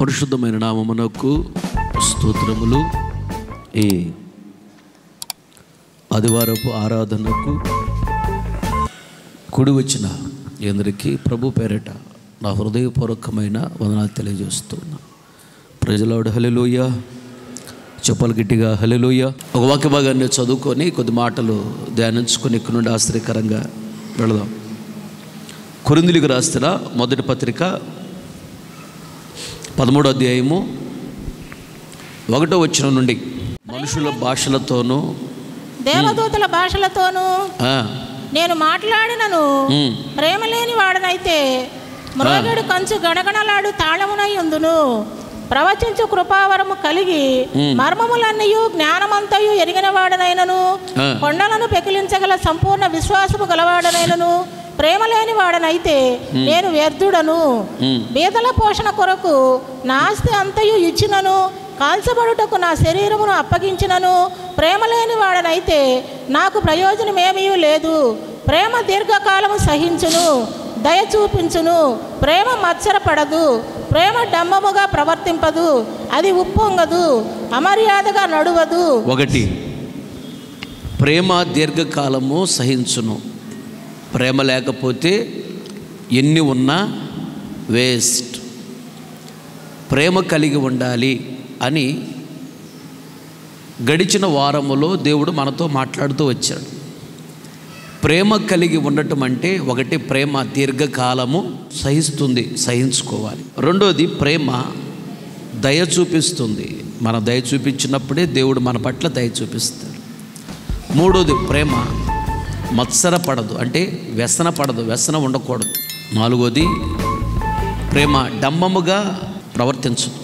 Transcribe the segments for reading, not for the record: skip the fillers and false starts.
పరిశుద్ధమైన నామమునకు స్తోత్రములు. ఈ ఆదివారపు ఆరాధనకు కూడి వచ్చిన అందరికీ ప్రభు పేరట నా హృదయపూర్వకమైన వందనాలు తెలియజేస్తున్నా. ప్రజలాడు హల్లెలూయా చెప్పలు గట్టిగా హల్లెలూయా. ఒక వాక్య భాగాన్ని చదువుకొని కొద్ది మాటలు ధ్యానించుకొని ఇక్కడ నుండి ఆశ్చర్యకరంగా వెళదాం. కొరింథీయులకు రాసిన మొదటి పత్రిక 13వ అధ్యాయము 1వ వచనం నుండి, మనుషుల భాషలతోనూ దేవదూతల భాషలతోనూ నేను మాట్లాడినను ప్రేమ లేని వాడనైతే మ్రోగెడు కంచు గణగణలాడు తాళమునై ఉందును. ప్రవచించు కృపావరము కలిగి మర్మములన్నయు జ్ఞానమంతయు ఎరిగిన వాడనైనను కొండలను పెకిలించగల సంపూర్ణ విశ్వాసము గలవాడనైనను ప్రేమ లేని వాడనైతే నేను వ్యర్థుడను. బీదల పోషణ కొరకు నా ఆస్తి అంతయు ఇచ్చినను, కాల్చబడుటకు నా శరీరమును అప్పగించినను ప్రేమ లేని వాడనైతే నాకు ప్రయోజనమేమీ లేదు. ప్రేమ దీర్ఘకాలము సహించును, దయ చూపించును. ప్రేమ మత్సరపడదు, ప్రేమ డంబముగా ప్రవర్తింపదు, అది ఉప్పొంగదు, అమర్యాదగా నడువదు. ఒకటి, ప్రేమ దీర్ఘకాలము సహించును. ప్రేమ లేకపోతే ఎన్ని ఉన్నా వేస్ట్. ప్రేమ కలిగి ఉండాలి అని గడిచిన వారములో దేవుడు మనతో మాట్లాడుతూ వచ్చాడు. ప్రేమ కలిగి ఉండటం అంటే ఒకటి, ప్రేమ దీర్ఘకాలము సహిస్తుంది, సహించుకోవాలి. రెండోది, ప్రేమ దయ చూపిస్తుంది. మన దయ చూపించినప్పుడే దేవుడు మన పట్ల దయ చూపిస్తాడు. మూడోది, ప్రేమ మత్సరపడదు, అంటే వ్యసన పడదు, వ్యసన ఉండకూడదు. నాలుగోది, ప్రేమ డంబముగా ప్రవర్తించదు.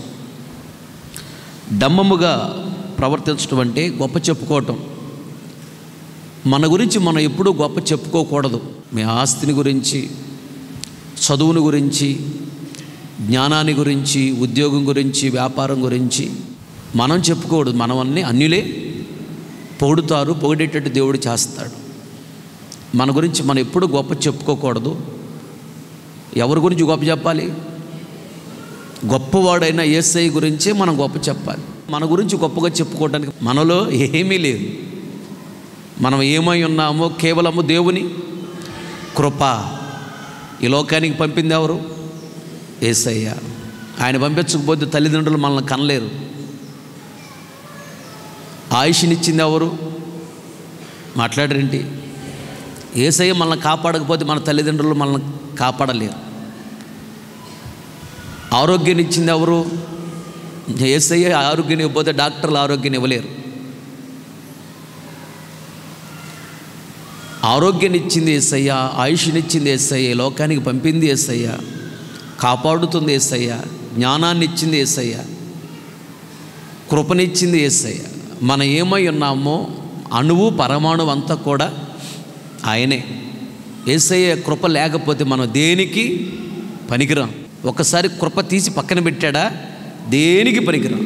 డంబముగా ప్రవర్తించడం అంటే గొప్ప చెప్పుకోవటం. మన గురించి మనం ఎప్పుడూ గొప్ప చెప్పుకోకూడదు. మీ ఆస్తిని గురించి, చదువుని గురించి, జ్ఞానాన్ని గురించి, ఉద్యోగం గురించి, వ్యాపారం గురించి మనం చెప్పుకోకూడదు. మనవన్నీ అన్యులే పొగుడుతారు, పొగిడేటట్టు దేవుడు చేస్తాడు. మన గురించి మనం ఎప్పుడు గొప్ప చెప్పుకోకూడదు. ఎవరి గురించి గొప్ప చెప్పాలి? గొప్పవాడైన యేసయ్య గురించే మనం గొప్ప చెప్పాలి. మన గురించి గొప్పగా చెప్పుకోవడానికి మనలో ఏమీ లేదు. మనం ఏమై ఉన్నామో కేవలము దేవుని కృప. ఈ లోకానికి పంపింది ఎవరు? యేసయ్య. ఆయన పంపించకపోతే తల్లిదండ్రులు మనల్ని కనలేరు. ఆయుష్నిచ్చింది ఎవరు? మాట్లాడరేంటి? యేసయ్య మనల్ని కాపాడకపోతే మన తల్లిదండ్రులు మనల్ని కాపాడలేరు. ఆరోగ్యాన్ని ఇచ్చింది ఎవరు? యేసయ్య ఆరోగ్యాన్ని ఇవ్వకపోతే డాక్టర్లు ఆరోగ్యాన్ని ఇవ్వలేరు. ఆరోగ్యాన్ని ఇచ్చింది యేసయ్య, ఆయుష్నిచ్చింది యేసయ్య, లోకానికి పంపింది యేసయ్య, కాపాడుతుంది యేసయ్య, జ్ఞానాన్ని ఇచ్చింది యేసయ్య, కృపనిచ్చింది యేసయ్య. మనం ఏమై ఉన్నామో అణువు పరమాణువు అంతా కూడా ఆయనే. యేసయ్య కృప లేకపోతే మనం దేనికి పనికిరాం. ఒకసారి కృప తీసి పక్కన పెట్టాడా దేనికి పనికిరాం.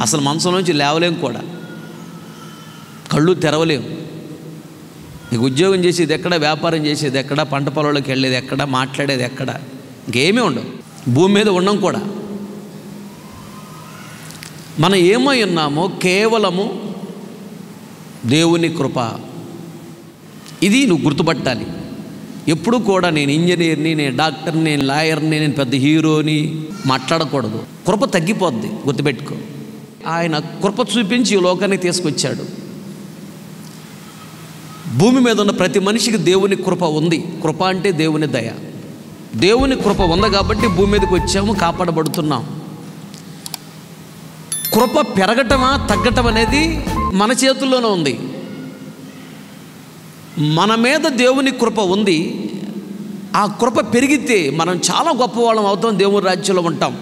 అసలు మంచం నుంచి లేవలేం కూడా, కళ్ళు తెరవలేం. నీకు ఉద్యోగం చేసేది ఎక్కడ, వ్యాపారం చేసేది ఎక్కడ, పంట పొలంలోకి వెళ్ళేది ఎక్కడ, మాట్లాడేది ఎక్కడ, ఇంకేమీ ఉండవు. భూమి మీద ఉండం కూడా. మనం ఏమై ఉన్నామో కేవలము దేవుని కృప. ఇది నువ్వు గుర్తుపట్టాలి. ఎప్పుడు కూడా నేను ఇంజనీర్ని, నేను డాక్టర్ని, నేను లాయర్ని, నేను పెద్ద హీరోని మాట్లాడకూడదు. కృప తగ్గిపోద్ది, గుర్తుపెట్టుకో. ఆయన కృప చూపించి ఈ లోకానికి తీసుకొచ్చాడు. భూమి మీద ఉన్న ప్రతి మనిషికి దేవుని కృప ఉంది. కృప అంటే దేవుని దయ. దేవుని కృప ఉంది కాబట్టి భూమి మీదకి వచ్చాము, కాపాడబడుతున్నాం. కృప పెరగటమా తగ్గటం అనేది మన చేతుల్లోనే ఉంది. మన మీద దేవుని కృప ఉంది. ఆ కృప పెరిగితే మనం చాలా గొప్పవాళ్ళం అవుతాం, దేవుని రాజ్యంలో ఉంటాం.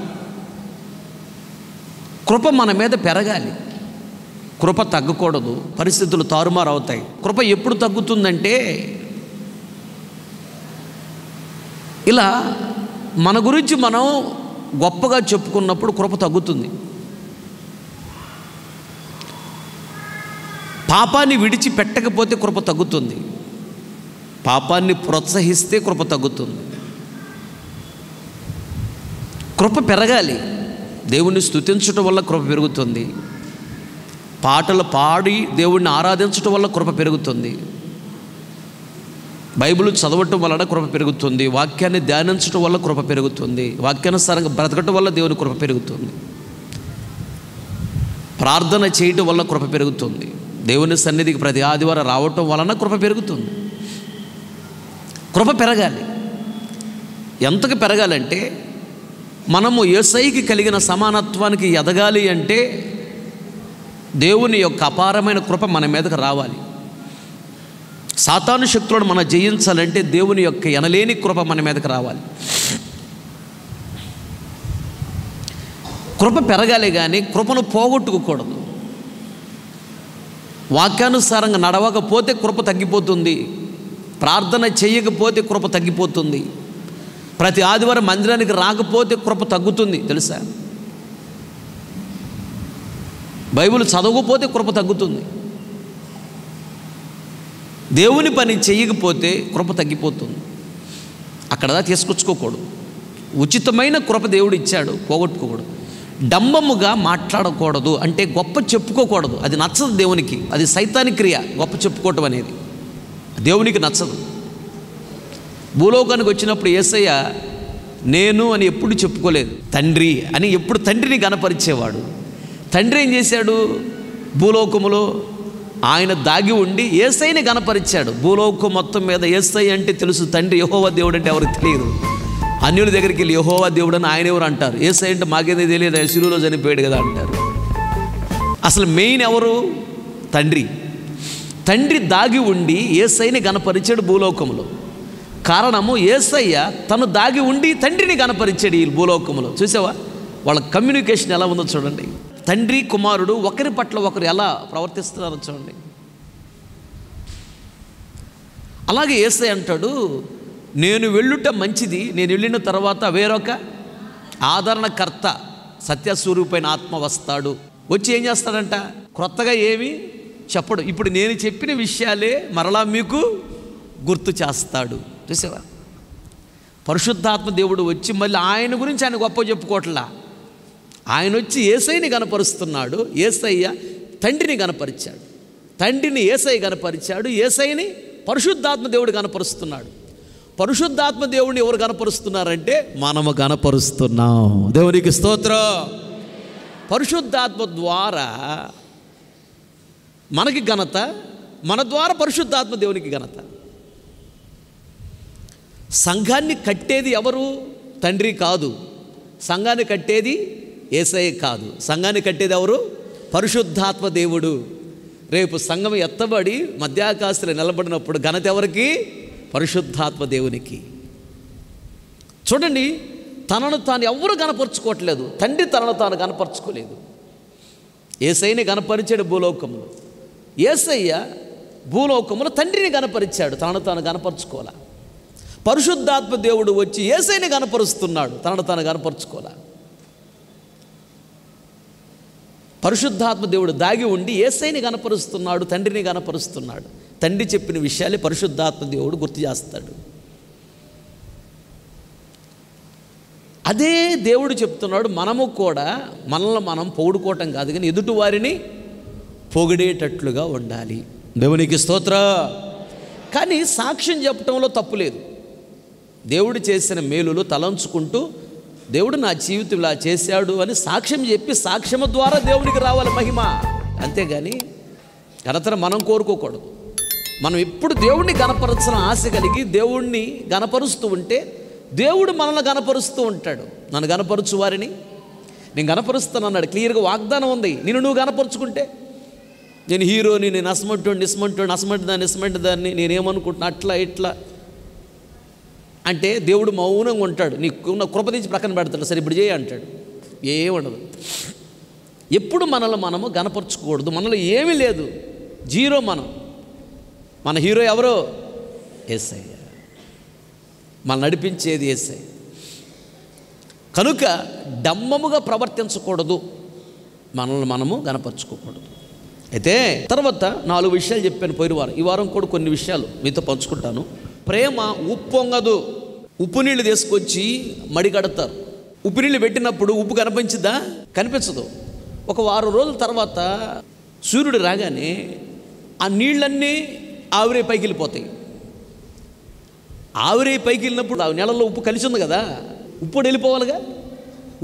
కృప మన మీద పెరగాలి. కృప తగ్గకూడదు, పరిస్థితులు తారుమారు అవుతాయి. కృప ఎప్పుడు తగ్గుతుందంటే, ఇలా మన గురించి మనం గొప్పగా చెప్పుకున్నప్పుడు కృప తగ్గుతుంది. పాపాన్ని విడిచిపెట్టకపోతే కృప తగ్గుతుంది. పాపాన్ని ప్రోత్సహిస్తే కృప తగ్గుతుంది. కృప పెరగాలి. దేవుణ్ణి స్తుతించటం వల్ల కృప పెరుగుతుంది. పాటలు పాడి దేవుణ్ణి ఆరాధించటం వల్ల కృప పెరుగుతుంది. బైబిల్ చదవటం వలన కృప పెరుగుతుంది. వాక్యాన్ని ధ్యానించటం వల్ల కృప పెరుగుతుంది. వాక్యానుసారంగా బ్రతకటం వల్ల దేవుని కృప పెరుగుతుంది. ప్రార్థన చేయటం వల్ల కృప పెరుగుతుంది. దేవుని సన్నిధికి ప్రతి ఆదివారం రావటం వలన కృప పెరుగుతుంది. కృప పెరగాలి. ఎంతకు పెరగాలంటే, మనము యేసయ్యకి కలిగిన సమానత్వానికి ఎదగాలి అంటే దేవుని యొక్క అపారమైన కృప మన మీదకు రావాలి. సాతాను శక్తులను మనం జయించాలంటే దేవుని యొక్క ఎనలేని కృప మన మీదకు రావాలి. కృప పెరగాలి కానీ కృపను పోగొట్టుకోకూడదు. వాక్యానుసారంగా నడవకపోతే కృప తగ్గిపోతుంది. ప్రార్థన చేయకపోతే కృప తగ్గిపోతుంది. ప్రతి ఆదివారం మందిరానికి రాకపోతే కృప తగ్గుతుంది. తెలుసా? బైబిల్ చదవకపోతే కృప తగ్గుతుంది. దేవుని పని చేయకపోతే కృప తగ్గిపోతుంది. అక్కడ తీసుకొచ్చుకోకూడదు. ఉచితమైన కృప దేవుడు ఇచ్చాడు, పోగొట్టుకోకూడదు. డంబముగా మాట్లాడకూడదు, అంటే గొప్ప చెప్పుకోకూడదు. అది నచ్చదు దేవునికి. అది సైతాని క్రియ. గొప్ప చెప్పుకోవటం అనేది దేవునికి నచ్చదు. భూలోకానికి వచ్చినప్పుడు యేసయ్య నేను అని ఎప్పుడు చెప్పుకోలేదు. తండ్రి అని ఎప్పుడు తండ్రిని గణపరిచేవాడు. తండ్రి ఏం చేశాడు? భూలోకములో ఆయన దాగి ఉండి యేసయ్యని గణపరిచాడు. భూలోకం మొత్తం మీద యేసయ్య అంటే తెలుసు, తండ్రి యెహోవా దేవుడు అంటే ఎవరికి తెలియదు. అన్యుల దగ్గరికి వెళ్ళి యెహోవా దేవుడు అని ఆయన ఎవరు అంటారు. యేసయ్య అంటే మాకేదే తెలియదు, శిలువలో చనిపోయాడు కదా అంటారు. అసలు మెయిన్ ఎవరు? తండ్రి. తండ్రి దాగి ఉండి యేసయ్యని గణపరిచాడు భూలోకంలో. కారణము యేసయ్య తను దాగి ఉండి తండ్రిని గణపరిచాడు ఈ భూలోకంలో. చూసావా వాళ్ళ కమ్యూనికేషన్ ఎలా ఉందో చూడండి. తండ్రి కుమారుడు ఒకరి పట్ల ఒకరు ఎలా ప్రవర్తిస్తున్నారో చూడండి. అలాగే యేసయ్య అంటాడు, నేను వెళ్ళుట మంచిది, నేను వెళ్ళిన తర్వాత వేరొక ఆదరణకర్త సత్యస్వరూపైన ఆత్మ వస్తాడు. వచ్చి ఏం చేస్తాడంట? క్రొత్తగా ఏమి చెప్పడు. ఇప్పుడు నేను చెప్పిన విషయాలే మరలా మీకు గుర్తు చేస్తాడు. చూసావా? పరిశుద్ధాత్మ దేవుడు వచ్చి మళ్ళీ ఆయన గురించి ఆయన గొప్ప చెప్పుకోవట్లా. ఆయన వచ్చి యేసయ్యని గణపరుస్తున్నాడు. యేసయ్య తండ్రిని గణపరిచాడు. తండ్రిని యేసయ్య గణపరిచాడు. యేసయ్యని పరిశుద్ధాత్మ దేవుడు గణపరుస్తున్నాడు. పరిశుద్ధాత్మ దేవుడిని ఎవరు గణపరుస్తున్నారంటే మనము గణపరుస్తున్నాం. దేవునికి స్తోత్రం. పరిశుద్ధాత్మ ద్వారా మనకి ఘనత, మన ద్వారా పరిశుద్ధాత్మ దేవునికి ఘనత. సంఘాన్ని కట్టేది ఎవరు? తండ్రి కాదు. సంఘాన్ని కట్టేది యేసయ్య కాదు. సంఘాన్ని కట్టేది ఎవరు? పరిశుద్ధాత్మ దేవుడు. రేపు సంఘం ఎత్తబడి మధ్యాకాశంలో నిలబడినప్పుడు ఘనత ఎవరికి? పరిశుద్ధాత్మ దేవునికి. చూడండి, తనను తాను ఎవరు గణపరుచుకోవట్లేదు. తండ్రి తనను తాను గణపరుచుకోలేదు. యేసయ్యని గణపరిచాడు భూలోకంలో. యేసయ్య భూలోకంలో తండ్రిని గణపరిచాడు, తనను తాను గణపరుచుకోవాలా. పరిశుద్ధాత్మ దేవుడు వచ్చి యేసయ్యని గణపరుస్తున్నాడు, తనను తాను గణపరుచుకోవాలా. పరిశుద్ధాత్మ దేవుడు దాగి ఉండి యేసయ్యని గణపరుస్తున్నాడు, తండ్రిని గణపరుస్తున్నాడు. తండ్రి చెప్పిన విషయాలే పరిశుద్ధాత్మ దేవుడు గుర్తు చేస్తాడు. అదే దేవుడు చెప్తున్నాడు, మనము కూడా మనల్ని మనం పొగుడుకోవటం కాదు కానీ ఎదుటి వారిని పొగిడేటట్లుగా ఉండాలి. దేవునికి స్తోత్రం. కానీ సాక్ష్యం చెప్పటంలో తప్పు లేదు. దేవుడు చేసిన మేలులు తలంచుకుంటూ దేవుడు నా జీవితం ఇలా చేశాడు అని సాక్ష్యం చెప్పి సాక్ష్యము ద్వారా దేవుడికి రావాలి మహిమ. అంతేగాని ఘనతను మనం కోరుకోకూడదు. మనం ఎప్పుడు దేవుడిని గణపరచిన ఆశ కలిగి దేవుణ్ణి గణపరుస్తూ ఉంటే దేవుడు మనల్ని గణపరుస్తూ ఉంటాడు. నన్ను గణపరచు వారిని నేను గణపరుస్తాను అన్నాడు. క్లియర్గా వాగ్దానం ఉంది. నువ్వు గణపరుచుకుంటే నేను హీరోని, నేను అసమంటి దాన్ని నేనేమనుకుంటున్నా అట్లా ఇట్లా అంటే దేవుడు మౌనంగా ఉంటాడు. నీకున్న కృప తీసి ప్రక్కన పెడతాడు. సరే ఇప్పుడు చేయ అంటాడు. ఏముండదు. ఎప్పుడు మనల్ని మనము గణపరచుకోకూడదు. మనలో ఏమీ లేదు, జీరో. మన హీరో ఎవరో? యేసయ్య. మనం నడిపించేది యేసయ్య. కనుక డంబముగా ప్రవర్తించకూడదు, మనల్ని మనము గణపరచుకోకూడదు. అయితే తర్వాత 4 విషయాలు చెప్పాను పోయిన వారం. ఈ వారం కూడా కొన్ని విషయాలు మీతో పంచుకుంటాను. ప్రేమ ఉప్పొంగదు. ఉప్పు నీళ్ళు తీసుకొచ్చి మడి కడతారు. ఉప్పు నీళ్ళు పెట్టినప్పుడు ఉప్పు కనిపించిద్దా? కనిపించదు. ఒక వారం రోజుల తర్వాత సూర్యుడు రాగానే ఆ నీళ్ళన్నీ ఆవిరే పైకి వెళ్ళిపోతాయి. ఆవిరే పైకి వెళ్ళినప్పుడు ఆ నెలలో ఉప్పు కలిసి ఉంది కదా, ఉప్పు వెళ్ళిపోవాలిగా.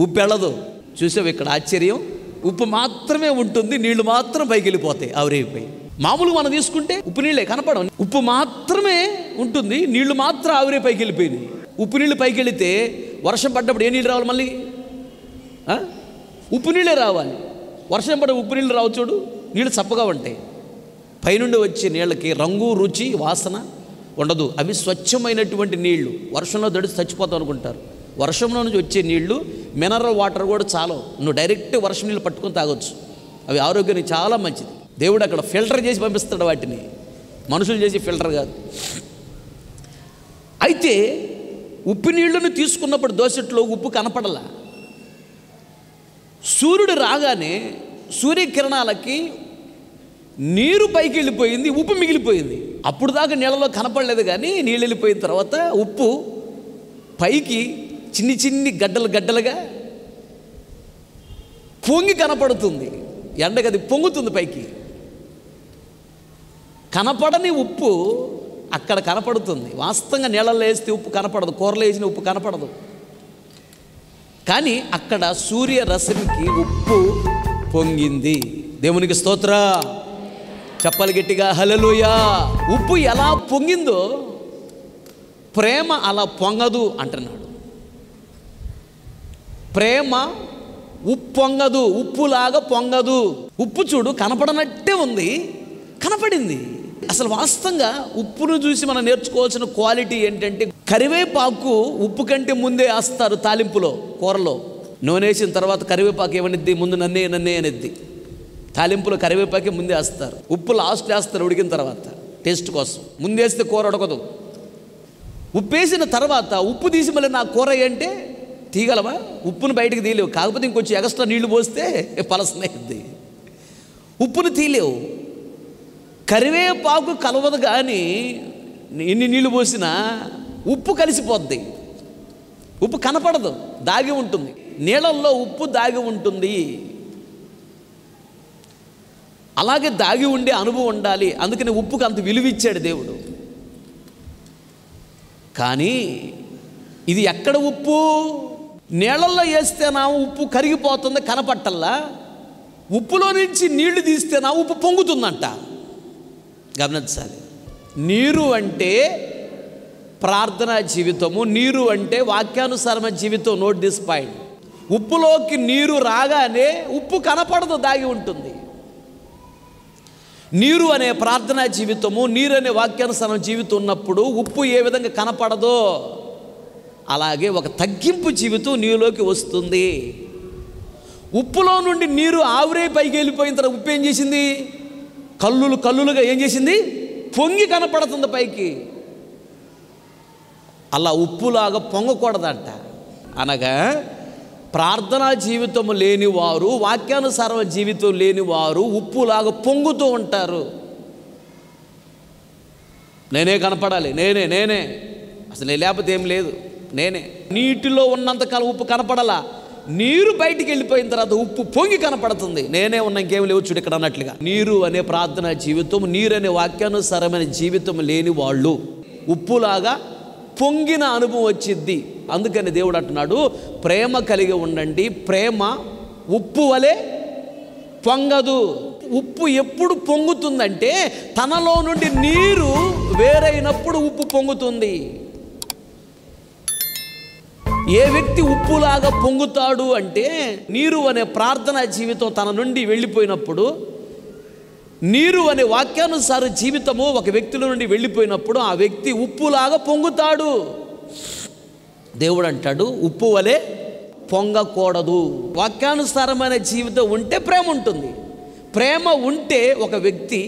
ఉప్పు వెళ్ళదు. చూసావు ఇక్కడ ఆశ్చర్యం? ఉప్పు మాత్రమే ఉంటుంది, నీళ్లు మాత్రం పైకి వెళ్ళిపోతాయి ఆవిరైపోయి. మామూలుగా మనం తీసుకుంటే ఉప్పు నీళ్ళే కనపడవు. ఉప్పు మాత్రమే ఉంటుంది, నీళ్లు మాత్రం ఆవిరే పైకి వెళ్ళిపోయినాయి. ఉప్పు నీళ్ళు పైకి వెళితే వర్షం పడ్డప్పుడు ఏ నీళ్ళు రావాలి? మళ్ళీ ఉప్పు నీళ్ళే రావాలి. వర్షం పడ్డ ఉప్పు నీళ్ళు రావు చూడు, నీళ్ళు చప్పగా ఉంటాయి. పైనుండి వచ్చే నీళ్ళకి రంగు, రుచి, వాసన ఉండదు. అవి స్వచ్ఛమైనటువంటి నీళ్లు. వర్షంలో దడిచి చచ్చిపోతాం అనుకుంటారు. వర్షంలో నుంచి వచ్చే నీళ్లు మినరల్ వాటర్ కూడా చాలు. నువ్వు డైరెక్ట్ వర్షం నీళ్ళు పట్టుకొని తాగొచ్చు. అవి ఆరోగ్యానికి చాలా మంచిది. దేవుడు అక్కడ ఫిల్టర్ చేసి పంపిస్తాడు వాటిని, మనుషులు చేసి ఫిల్టర్ కాదు. అయితే ఉప్పు నీళ్లను తీసుకున్నప్పుడు దోసెట్లో ఉప్పు కనపడలా. సూర్యుడు రాగానే సూర్యకిరణాలకి నీరు పైకి వెళ్ళిపోయింది, ఉప్పు మిగిలిపోయింది. అప్పుడు దాకా నీళ్ళలో కనపడలేదు, కానీ నీళ్ళు వెళ్ళిపోయిన తర్వాత ఉప్పు పైకి చిన్ని చిన్ని గడ్డలుగా పొంగి కనపడుతుంది. ఎండకి అది పొంగుతుంది పైకి. కనపడని ఉప్పు అక్కడ కనపడుతుంది. వాస్తవంగా నీళ్ళల్లో వేస్తే ఉప్పు కనపడదు, కూరలో వేసిన ఉప్పు కనపడదు. కానీ అక్కడ సూర్య రశ్మికి ఉప్పు పొంగింది. దేవునికి స్తోత్ర. చెప్పాలి గట్టిగా హల్లెలూయా. ఉప్పు ఎలా పొంగిందో ప్రేమ అలా పొంగదు అంటున్నాడు. ప్రేమ ఉప్పొంగదు, ఉప్పులాగా పొంగదు. ఉప్పు చూడు కనపడనట్టే ఉంది, కనపడింది. అసలు వాస్తవంగా ఉప్పును చూసి మనం నేర్చుకోవాల్సిన క్వాలిటీ ఏంటంటే, కరివేపాకు ఉప్పు కంటే ముందే వేస్తారు తాలింపులో, కూరలో. నూనె వేసిన తర్వాత కరివేపాకు ఏమనిద్ది? ముందు నన్నే అనిద్ది. తాలింపులో కరివేపాకే ముందే వేస్తారు. ఉప్పు లాస్ట్ వేస్తారు ఉడికిన తర్వాత టేస్ట్ కోసం. ముందేస్తే కూర ఉడకదు. ఉప్పు వేసిన తర్వాత ఉప్పు తీసి మళ్ళీ నా కూర అంటే తీయగలవా? ఉప్పును బయటకు తీయలేవు. కాకపోతే ఇంకొంచెం ఎక్స్ట్రా నీళ్లు పోస్తే పలసనైద్ది. ఉప్పును తీయలేవు. కరివేపాకు కలవదు, కానీ ఎన్ని నీళ్లు పోసినా ఉప్పు కలిసిపోద్ది. ఉప్పు కనపడదు, దాగి ఉంటుంది. నీళ్ళల్లో ఉప్పు దాగి ఉంటుంది. అలాగే దాగి ఉండే అనుభవం ఉండాలి. అందుకని ఉప్పుకు అంత విలువ ఇచ్చాడు దేవుడు. కానీ ఇది ఎక్కడ ఉప్పు? నీళ్ళల్లో వేస్తేనా ఉప్పు కరిగిపోతుంది, కనపట్టల్లా. ఉప్పులో నుంచి నీళ్లు తీస్తేనా ఉప్పు పొంగుతుందంట. గమనించాలి. నీరు అంటే ప్రార్థనా జీవితము, నీరు అంటే వాక్యానుసారమైన జీవితం. Note this point. ఉప్పులోకి నీరు రాగానే ఉప్పు కనపడదు, దాగి ఉంటుంది. నీరు అనే ప్రార్థనా జీవితము, నీరు అనే వాక్యానుసారం జీవితం ఉన్నప్పుడు ఉప్పు ఏ విధంగా కనపడదో అలాగే ఒక తగ్గింపు జీవితం నీలోకి వస్తుంది. ఉప్పులో నుండి నీరు ఆవిరే పైకి వెళ్ళిపోయిన తర్వాత ఉప్పు ఏం చేసింది? కల్లులుగా ఏం చేసింది? పొంగి కనపడుతుంది పైకి. అలా ఉప్పులాగా పొంగకూడదంట. అనగా ప్రార్థనా జీవితం లేనివారు, వాక్యానుసారం జీవితం లేనివారు ఉప్పులాగా పొంగుతూ ఉంటారు. నేనే కనపడాలి, నేనే అసలు లేకపోతే ఏం లేదు, నేనే. నీటిలో ఉన్నంతకాలం ఉప్పు కనపడాలా. నీరు బయటికి వెళ్ళిపోయిన తర్వాత ఉప్పు పొంగి కనపడుతుంది. నేనే ఉన్నా, ఇంకేం లేవు చూడు ఇక్కడ అన్నట్లుగా. నీరు అనే ప్రార్థనా జీవితం, నీరు అనే వాక్యానుసారమైన జీవితం లేని వాళ్ళు ఉప్పులాగా పొంగిన అనుభవం వచ్చిద్ది. అందుకని దేవుడు అంటున్నాడు, ప్రేమ కలిగి ఉండండి. ప్రేమ ఉప్పు వలె పొంగదు. ఉప్పు ఎప్పుడు పొంగుతుందంటే తనలో నుండి నీరు వేరైనప్పుడు ఉప్పు పొంగుతుంది. ఏ వ్యక్తి ఉప్పులాగా పొంగుతాడు అంటే, నీరు అనే ప్రార్థనా జీవితం తన నుండి వెళ్ళిపోయినప్పుడు, నీరు అనే వాక్యానుసార జీవితము ఒక వ్యక్తిలో నుండి వెళ్ళిపోయినప్పుడు ఆ వ్యక్తి ఉప్పులాగా పొంగుతాడు. దేవుడు అంటాడు, ఉప్పు వలె పొంగకూడదు. వాక్యానుసారమైన జీవితం ఉంటే ప్రేమ ఉంటుంది. ప్రేమ ఉంటే ఒక వ్యక్తి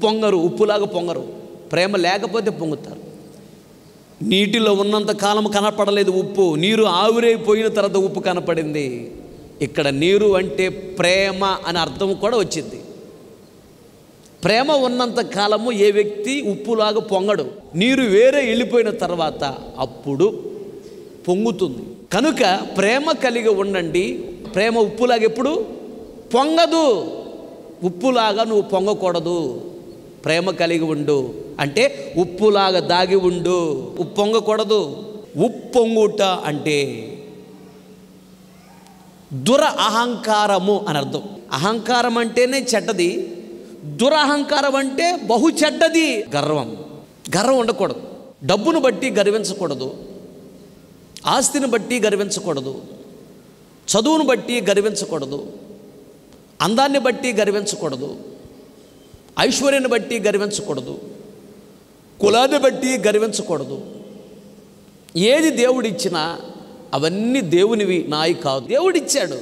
పొంగరు, ఉప్పులాగా పొంగరు. ప్రేమ లేకపోతే పొంగుతారు. నీటిలో ఉన్నంత కాలం కనపడలేదు ఉప్పు, నీరు ఆవిరైపోయిన తర్వాత ఉప్పు కనపడింది. ఇక్కడ నీరు అంటే ప్రేమ అని అర్థం కూడా వచ్చింది. ప్రేమ ఉన్నంత కాలము ఏ వ్యక్తి ఉప్పులాగా పొంగడు. నీరు వేరే వెళ్ళిపోయిన తర్వాత అప్పుడు పొంగుతుంది. కనుక ప్రేమ కలిగి ఉండండి. ప్రేమ ఉప్పులాగా ఎప్పుడు పొంగదు. ఉప్పులాగా నువ్వు పొంగకూడదు. ప్రేమ కలిగి ఉండు అంటే ఉప్పులాగా దాగి ఉండు. ఉప్పు పొంగకూడదు. ఉప్పొంగుట అంటే దురహంకారము అని అర్థం. అహంకారం అంటేనే చెడ్డది, దురహంకారం అంటే బహు చెడ్డది. గర్వం ఉండకూడదు. డబ్బును బట్టి గర్వించకూడదు, ఆస్తిని బట్టి గర్వించకూడదు, చదువును బట్టి గర్వించకూడదు, అందాన్ని బట్టి గర్వించకూడదు, ఐశ్వర్యాన్ని బట్టి గర్వించకూడదు, కులాన్ని బట్టి గర్వించకూడదు. ఏది దేవుడిచ్చినా అవన్నీ దేవునివి, నాయి కాదు. దేవుడిచ్చాడు,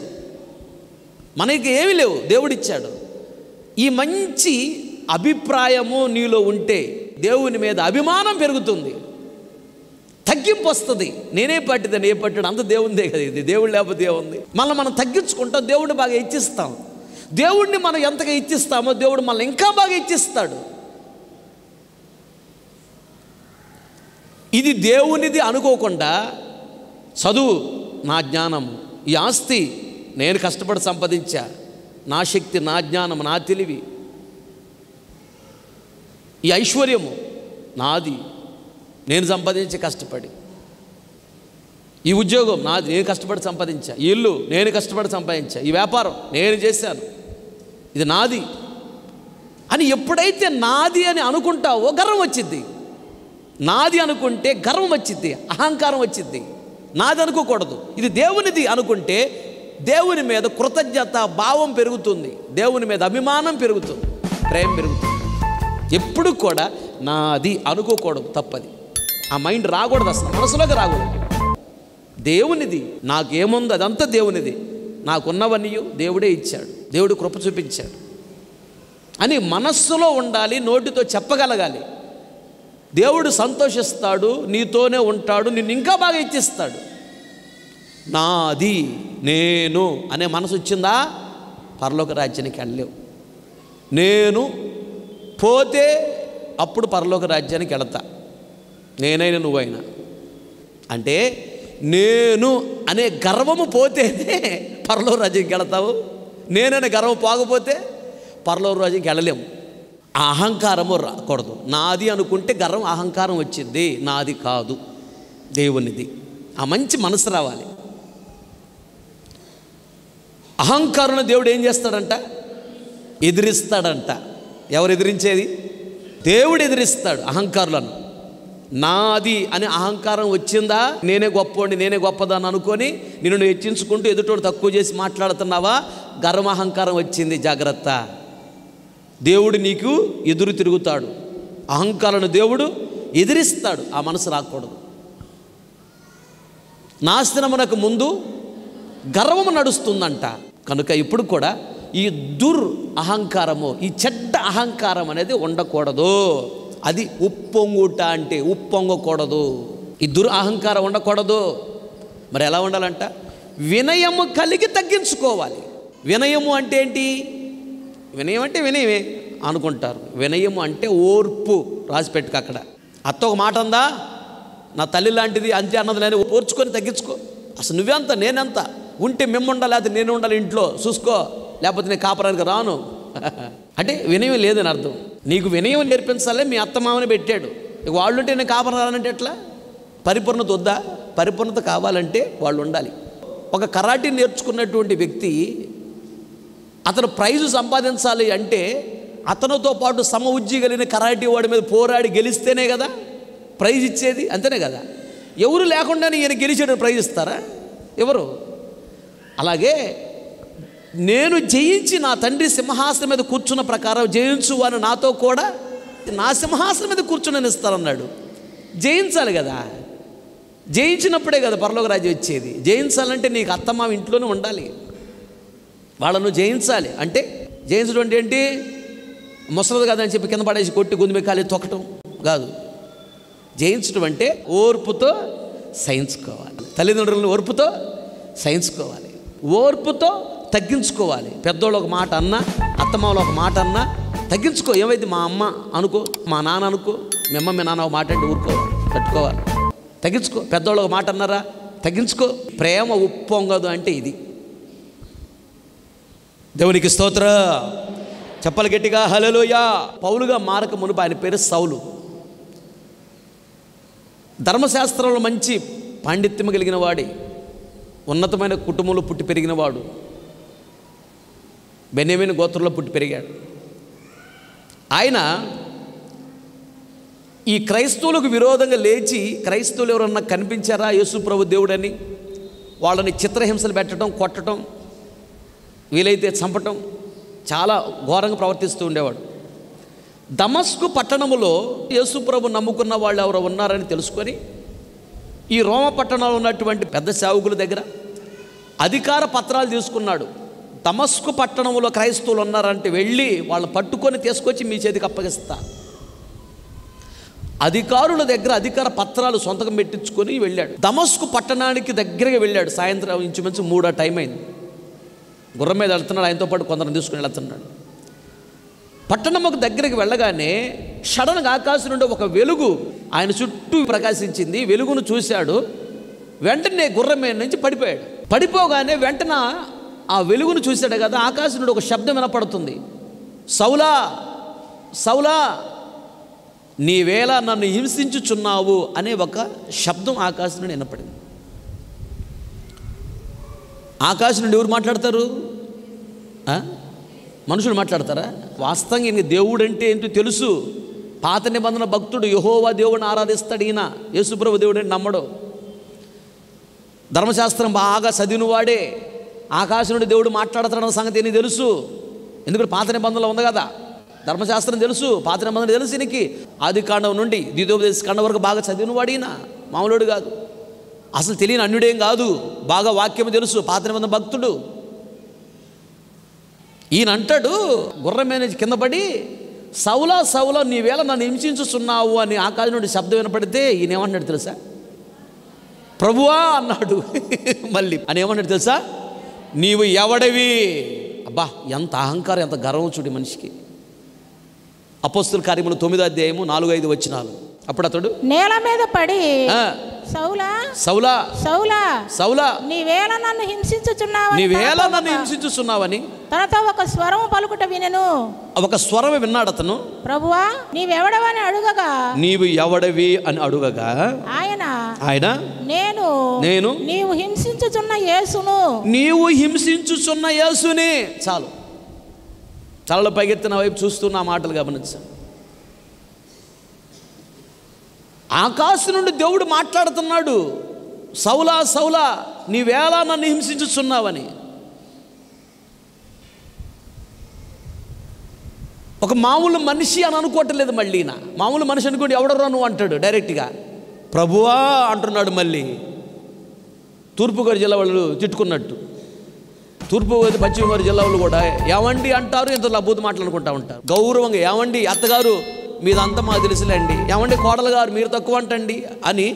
మనకి ఏమీ లేవు, దేవుడిచ్చాడు. ఈ మంచి అభిప్రాయము నీలో ఉంటే దేవుని మీద అభిమానం పెరుగుతుంది, తగ్గింపు వస్తుంది. నేనే పట్టిదని ఏ పట్టాడు అంత దేవునిదే కదా. ఇది దేవుడు లేకపోతే ఏముంది? మనం తగ్గించుకుంటాం, దేవుడిని బాగా ఇచ్చిస్తాం. దేవుడిని మనం ఎంతగా ఇచ్చిస్తామో దేవుడు మనల్ని ఇంకా బాగా ఇచ్చిస్తాడు. ఇది దేవునిది అనుకోకుండా చదువు నా జ్ఞానం, ఈ ఆస్తి నేను కష్టపడి సంపాదించా, నా శక్తి, నా జ్ఞానం, నా తెలివి, ఈ ఐశ్వర్యము నాది, నేను సంపాదించి కష్టపడి, ఈ ఉద్యోగం నాది, నేను కష్టపడి సంపాదించా, ఈ ఇల్లు నేను కష్టపడి సంపాదించా, ఈ వ్యాపారం నేను చేశాను, ఇది నాది అని ఎప్పుడైతే నాది అని అనుకుంటావో గర్వం వచ్చిద్ది. నాది అనుకుంటే గర్వం వచ్చిద్ది, అహంకారం వచ్చిద్ది. నాది అనుకోకూడదు, ఇది దేవునిది అనుకుంటే దేవుని మీద కృతజ్ఞత భావం పెరుగుతుంది, దేవుని మీద అభిమానం పెరుగుతుంది, ప్రేమ పెరుగుతుంది. ఎప్పుడు కూడా నాది అనుకోకూడదు, తప్పది. ఆ మైండ్ రాకూడదు, అసలు మనసులోకి రాకూడదు. దేవునిది, నాకేముంది అదంతా దేవునిది, నాకున్నవన్నీ దేవుడే ఇచ్చాడు, దేవుడు కృప చూపించాడు అని మనస్సులో ఉండాలి, నోటితో చెప్పగలగాలి. దేవుడు సంతోషిస్తాడు, నీతోనే ఉంటాడు, నిన్ను ఇంకా బాగా ఇచ్చిస్తాడు. నాది, నేను అనే మనసు వచ్చిందా పరలోక రాజ్యానికి వెళ్ళలేవు. నేను పోతే అప్పుడు పరలోక రాజ్యానికి వెళతా, నేనైనా నువ్వైనా. అంటే నేను అనే గర్వము పోతేనే పరలోక రాజ్యానికి వెళతావు. నేననే గర్వం పోకపోతే పరలోక రాజ్యానికి వెళ్ళలేము. ఆ అహంకారము రాకూడదు. నాది అనుకుంటే గర్వం, అహంకారం వచ్చింది. నాది కాదు, దేవునిది. ఆ మంచి మనసు రావాలి. అహంకారుని దేవుడు ఏం చేస్తాడంట? ఎదిరిస్తాడంట. ఎవరు ఎదిరించేది? దేవుడు ఎదిరిస్తాడు అహంకారులను. నాది అని అహంకారం వచ్చిందా, నేనే గొప్పోండి, నేనే గొప్పదాన్ని అనుకొని నిన్ను హెచ్చించుకుంటూ ఎదుటోడు తక్కువ చేసి మాట్లాడుతున్నావా, గర్వం అహంకారం వచ్చింది, జాగ్రత్త. దేవుడు నీకు ఎదురు తిరుగుతాడు, అహంకారాలను దేవుడు ఎదిరిస్తాడు. ఆ మనసు రాకూడదు. నాశనమునకు ముందు గర్వము నడుస్తుందంట. కనుక ఇప్పుడు కూడా ఈ అహంకారము, ఈ చెడ్డ అహంకారం అనేది ఉండకూడదు. అది ఉప్పొంగుట అంటే ఉప్పొంగకూడదు. ఈ అహంకారం ఉండకూడదు. మరి ఎలా ఉండాలంట? వినయము కలిగి తగ్గించుకోవాలి. వినయము అంటే ఏంటి? వినయం అంటే వినయమే అనుకుంటారు. వినయము అంటే ఓర్పు. రాసి పెట్టుకు అక్కడ. అత్త ఒక మాట అందా, నా తల్లి లాంటిది అంతే అన్నది, నేను ఓర్చుకొని తగ్గించుకో. అసలు నువ్వెంత నేనెంత, ఉంటే మేము ఉండాలి, లేకపోతే నేను ఉండాలి, ఇంట్లో చూసుకో, లేకపోతే నేను కాపరానికి రాను అంటే వినయం లేదని అర్థం. నీకు వినయం నేర్పించాలే మీ అత్తమామని పెట్టాడు. ఇక వాళ్ళు ఉంటే నేను కాపరం రానంటే ఎట్లా? పరిపూర్ణత వద్దా? పరిపూర్ణత కావాలంటే వాళ్ళు ఉండాలి. ఒక కరాటీ నేర్చుకున్నటువంటి వ్యక్తి అతను ప్రైజు సంపాదించాలి అంటే అతనితో పాటు సమ ఉజ్జి కలిగిన కరాటీ వాడి మీద పోరాడి గెలిస్తేనే కదా ప్రైజ్ ఇచ్చేది, అంతేనే కదా. ఎవరు లేకుండానే ఈయన గెలిచేటప్పుడు ప్రైజ్ ఇస్తారా? ఎవరు? అలాగే నేను జయించి నా తండ్రి సింహాసనం మీద కూర్చున్న ప్రకారం జయించు అని నాతో కూడా నా సింహాసనం మీద కూర్చుని ఇస్తారన్నాడు. జయించాలి కదా. జయించినప్పుడే కదా పరలోక రాజ్యం వచ్చేది. జయించాలంటే నీకు అత్తమామ ఇంట్లోనే ఉండాలి, వాళ్ళను జయించాలి. అంటే జయించడం అంటే ఏంటి? ముసలది కాదని చెప్పి కింద పడేసి కొట్టి గుంది కాలి తొక్కటం కాదు. జయించడం అంటే ఓర్పుతో సహించుకోవాలి. తల్లిదండ్రులను ఓర్పుతో సహించుకోవాలి, ఓర్పుతో తగ్గించుకోవాలి. పెద్దోళ్ళు ఒక మాట అన్నా, అత్తమామలు ఒక మాట అన్నా తగ్గించుకో. ఏమైంది మా అమ్మ అనుకో, మా నాన్న అనుకో, మీ అమ్మ మీ నాన్న ఒక మాట అంటే ఊరుకోవాలి, తట్టుకోవాలి, తగ్గించుకో. పెద్దోళ్ళు ఒక మాట అన్నారా తగ్గించుకో. ప్రేమ ఉప్పొంగదు అంటే ఇది. దేవునికి స్తోత్ర. చెప్పలు గట్టిగా హల్లెలూయా. పౌలుగా మారక మునుపు ఆయన పేరు సౌలు. ధర్మశాస్త్రంలో మంచి పాండిత్యం కలిగిన వాడి, ఉన్నతమైన కుటుంబంలో పుట్టి పెరిగిన వాడు. బెన్యామీను గోత్రంలో పుట్టి పెరిగాడు. ఆయన ఈ క్రైస్తవులకు విరోధంగా లేచి, క్రైస్తవులు ఎవరన్నా కనిపించారా యేసు ప్రభు దేవుడని, వాళ్ళని చిత్రహింసలు పెట్టడం, కొట్టడం, వీలైతే చంపటం, చాలా ఘోరంగా ప్రవర్తిస్తూ ఉండేవాడు. దమస్కు పట్టణములో యేసు ప్రభు నమ్ముకున్న వాళ్ళు ఎవరో ఉన్నారని తెలుసుకొని ఈ రోమ పట్టణంలో ఉన్నటువంటి పెద్ద సేవకుల దగ్గర అధికార పత్రాలు తీసుకున్నాడు. దమస్కు పట్టణంలో క్రైస్తవులు ఉన్నారంటే వెళ్ళి వాళ్ళని పట్టుకొని తీసుకొచ్చి మీ చేతికి అప్పగిస్తా. అధికారుల దగ్గర అధికార పత్రాలు సొంతకం పెట్టించుకొని వెళ్ళాడు. దమస్కు పట్టణానికి దగ్గరగా వెళ్ళాడు. సాయంత్రం ఇంచుమించు 3 టైం అయింది. గుర్రం మీద వెళ్తున్నాడు, ఆయనతో పాటు కొందరు తీసుకుని వెళ్తున్నాడు. పట్టణముకు దగ్గరికి వెళ్ళగానే సడన్గా ఆకాశం నుండి ఒక వెలుగు ఆయన చుట్టూ ప్రకాశించింది. వెలుగును చూశాడు. వెంటనే గుర్రం మీద నుంచి పడిపోయాడు. పడిపోగానే వెంటనే ఆ వెలుగును చూశాడు కదా, ఆకాశం నుండి ఒక శబ్దం వినపడుతుంది. సౌలా సౌలా నీవేళ నన్ను హింసించుచున్నావు అనే ఒక శబ్దం ఆకాశం నుండి వినపడింది. ఆకాశం నుండి ఎవరు మాట్లాడతారు? మనుషులు మాట్లాడతారా? వాస్తవంగా ఈయన దేవుడు అంటే ఏంటో తెలుసు. పాత నిబంధన భక్తుడు, యెహోవా దేవుడిని ఆరాధిస్తాడు. ఈయన యేసుప్రభు దేవుడు అని నమ్మడు. ధర్మశాస్త్రం బాగా చదివిన వాడే. ఆకాశం నుండి దేవుడు మాట్లాడతాడన్న సంగతి ఈయనకి తెలుసు. ఎందుకంటే పాత నిబంధనలో ఉంది కదా, ధర్మశాస్త్రం తెలుసు, పాత నిబంధన తెలుసు ఈయనకి. ఆది కాండం నుండి ద్వితీయోపదేశ కాండం వరకు బాగా చదివిన వాడు ఈయన, మామూలుడు కాదు. అసలు తెలియని అన్యుడేం కాదు, బాగా వాక్యం తెలుసు, పాత నిబంధన భక్తుడు. ఈయన అంటాడు, గుర్రం మీద కింద పడి సౌలా సౌలా నీవేళ నన్ను హింసించుచున్నావు అని ఆకాశం నుండి శబ్దం వినపడితే ఈయన ఏమన్నాడు తెలుసా? ప్రభువా అన్నాడు. మళ్ళీ అని ఏమన్నాడు తెలుసా? నీవు ఎవడవి? అబ్బా, ఎంత అహంకారం, ఎంత గర్వం చూడు మనిషికి. అపోస్తుల కార్యములు 9వ అధ్యాయము 4-5 వచనాలు. అప్పుడు అతడు నేల మీద పడి సౌలా సౌలా సౌలా సౌలా నీవేళ నన్ను హింసించుచున్నావని తనతో ఒక స్వరము పలుకుట వినెను. ఒక స్వరం విన్నాడు అతను. ప్రభువా నీవెవడవని అడుగగా, నీవు ఎవడవి అని అడుగగా ఆయన నేను నీవు హింసించుచున్న యేసుని. చాలు, చాలా పైకెత్తిన వైపు చూస్తున్న ఆ మాటలు గమనించాను. ఆకాశం నుండి దేవుడు మాట్లాడుతున్నాడు, సౌలా సౌలా నీవేళ నన్ను హింసించుచున్నావని. ఒక మామూలు మనిషి అని అనుకోవటం లేదు. మళ్ళీ మామూలు మనిషి అనుకోండి, ఎవడరా నువ్వు అంటాడు డైరెక్ట్గా. ప్రభువా అంటున్నాడు. మళ్ళీ తూర్పుగోదావరి జిల్లా వాళ్ళు తిట్టుకున్నట్టు, తూర్పుగోదావరి పశ్చిమ గోదావరి జిల్లా వాళ్ళు కూడా ఏమండి అంటారు, ఇంత అద్భుత మాటలు అనుకుంటా ఉంటారు. గౌరవంగా ఏమండి అత్తగారు మీదంతా మాకు తెలుసులేండి, ఏమండి కోడలు గారు మీరు తక్కువ అంటండి అని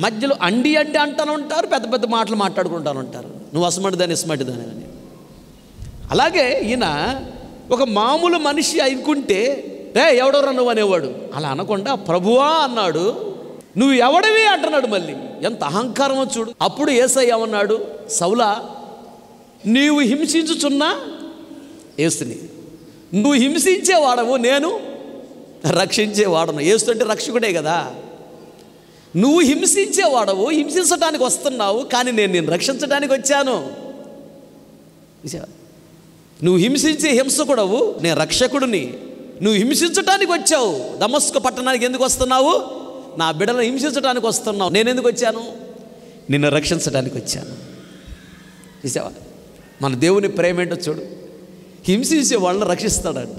మధ్యలో అండి అంటే అంటాను ఉంటారు, పెద్ద పెద్ద మాటలు మాట్లాడుకుంటాను ఉంటారు. నువ్వు అసమటిదాని ఇస్మటిదాని అని. అలాగే ఈయన ఒక మామూలు మనిషి అనుకుంటే ఎవడెవరా నువ్వు అనేవాడు. అలా అనకుండా ప్రభువా అన్నాడు. నువ్వు ఎవడివి అంటున్నాడు. మళ్ళీ ఎంత అహంకారమో చూడు. అప్పుడు యేసయ్య ఏమన్నాడు? సౌలా నీవు హింసించుచున్న యేసుని. నువ్వు హింసించేవాడవు, నేను రక్షించేవాడను. యేసు అంటే రక్షకుడే కదా. నువ్వు హింసించేవాడవు, హింసించడానికి వస్తున్నావు, కానీ నేను రక్షించడానికి వచ్చాను. నువ్వు హింసించే హింసకుడవు, నేను రక్షకుడిని. నువ్వు హింసించడానికి వచ్చావు. దమస్కు పట్టణానికి ఎందుకు వస్తున్నావు? నా బిడ్డను హింసించడానికి వస్తున్నావు. నేను ఎందుకు వచ్చాను? నిన్ను రక్షించడానికి వచ్చాను. చూసావా మన దేవుని ప్రేమ ఏంటో చూడు. హింసించే వాళ్ళని రక్షిస్తాడంట.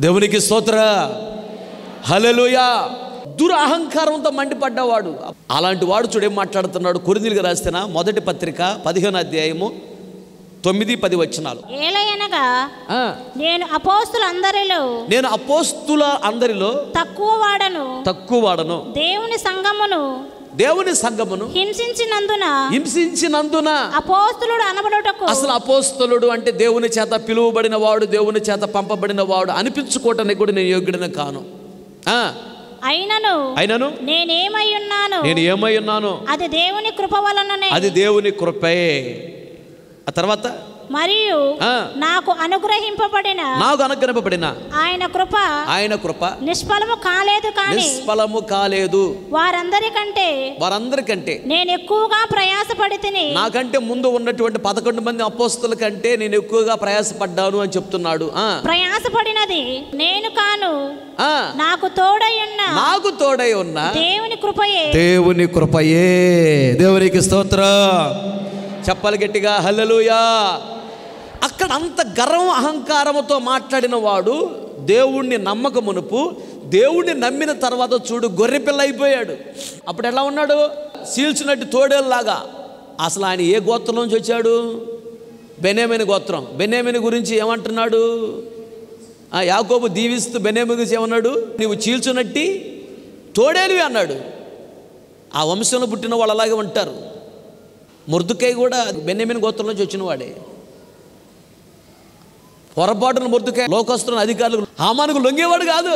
దేవునికి స్తోత్ర, హల్లెలూయా. దురహంకారంతో మండిపడ్డవాడు. అలాంటి వాడు చూడేం మాట్లాడుతున్నాడు. కొరింథీయులకు రాసిన మొదటి పత్రిక 15వ అధ్యాయము 9-10 వచనాలు. ఏలయనగా నేను అపోస్తుల అందరిలో తక్కువ వాడను, దేవుని సంఘమును హింసించినందున అపోస్తులుడు అనబడుటకు. అసలు అపోస్తులుడు అంటే దేవుని చేత పిలువబడిన వాడు, దేవుని చేత పంపబడిన వాడు అనిపించుకోవటానికి కూడా నేను యోగ్యుడిని కాను. అయినను నేను ఏమై ఉన్నాను అది దేవుని కృప వలననే. అది దేవుని కృపే. ఆ తర్వాత మరియు నాకు అనుగ్రహింపబడిన ఆయన కృప నిష్ఫలము కాలేదు. వారందరికంటే నేను ఎక్కువగా ప్రయాసపడితిని. నాకంటే ముందు ఉన్నటువంటి 11 మంది అపోస్తలుల కంటే నేను ఎక్కువగా ప్రయాసపడ్డాను అని చెప్తున్నాడు. ప్రయాసపడినది నేను కాను, నాకు తోడై ఉన్న దేవుని కృపయే. దేవునికి స్తోత్రం. చెప్పాలి గట్టిగా హల్లెలూయా. అక్కడ అంత గర్వం అహంకారముతో మాట్లాడిన వాడు దేవుణ్ణి నమ్మక మునుపు, దేవుణ్ణి నమ్మిన తర్వాత చూడు గొర్రెపిల్ల అయిపోయాడు. అప్పుడు ఎలా ఉన్నాడు? సీల్చినట్టు తోడేలాగా. అసలు ఆయన ఏ గోత్రం నుంచి వచ్చాడు? బెన్యామీను గోత్రం. బెన్యామీను గురించి ఏమంటున్నాడు? యాకోబు దీవిస్తూ బెన్యామీను గురించి ఏమన్నాడు? నీవు చీల్చునట్టి తోడేలివి అన్నాడు. ఆ వంశంలో పుట్టిన వాళ్ళు అలాగే ఉంటారు. మొర్దుకై కూడా బెన్యామీను గోత్రం నుంచి వచ్చిన వాడే. పొరపాటున మొర్దుకై లోకస్తున్న అధికారులు హామానుకు లొంగేవాడు కాదు.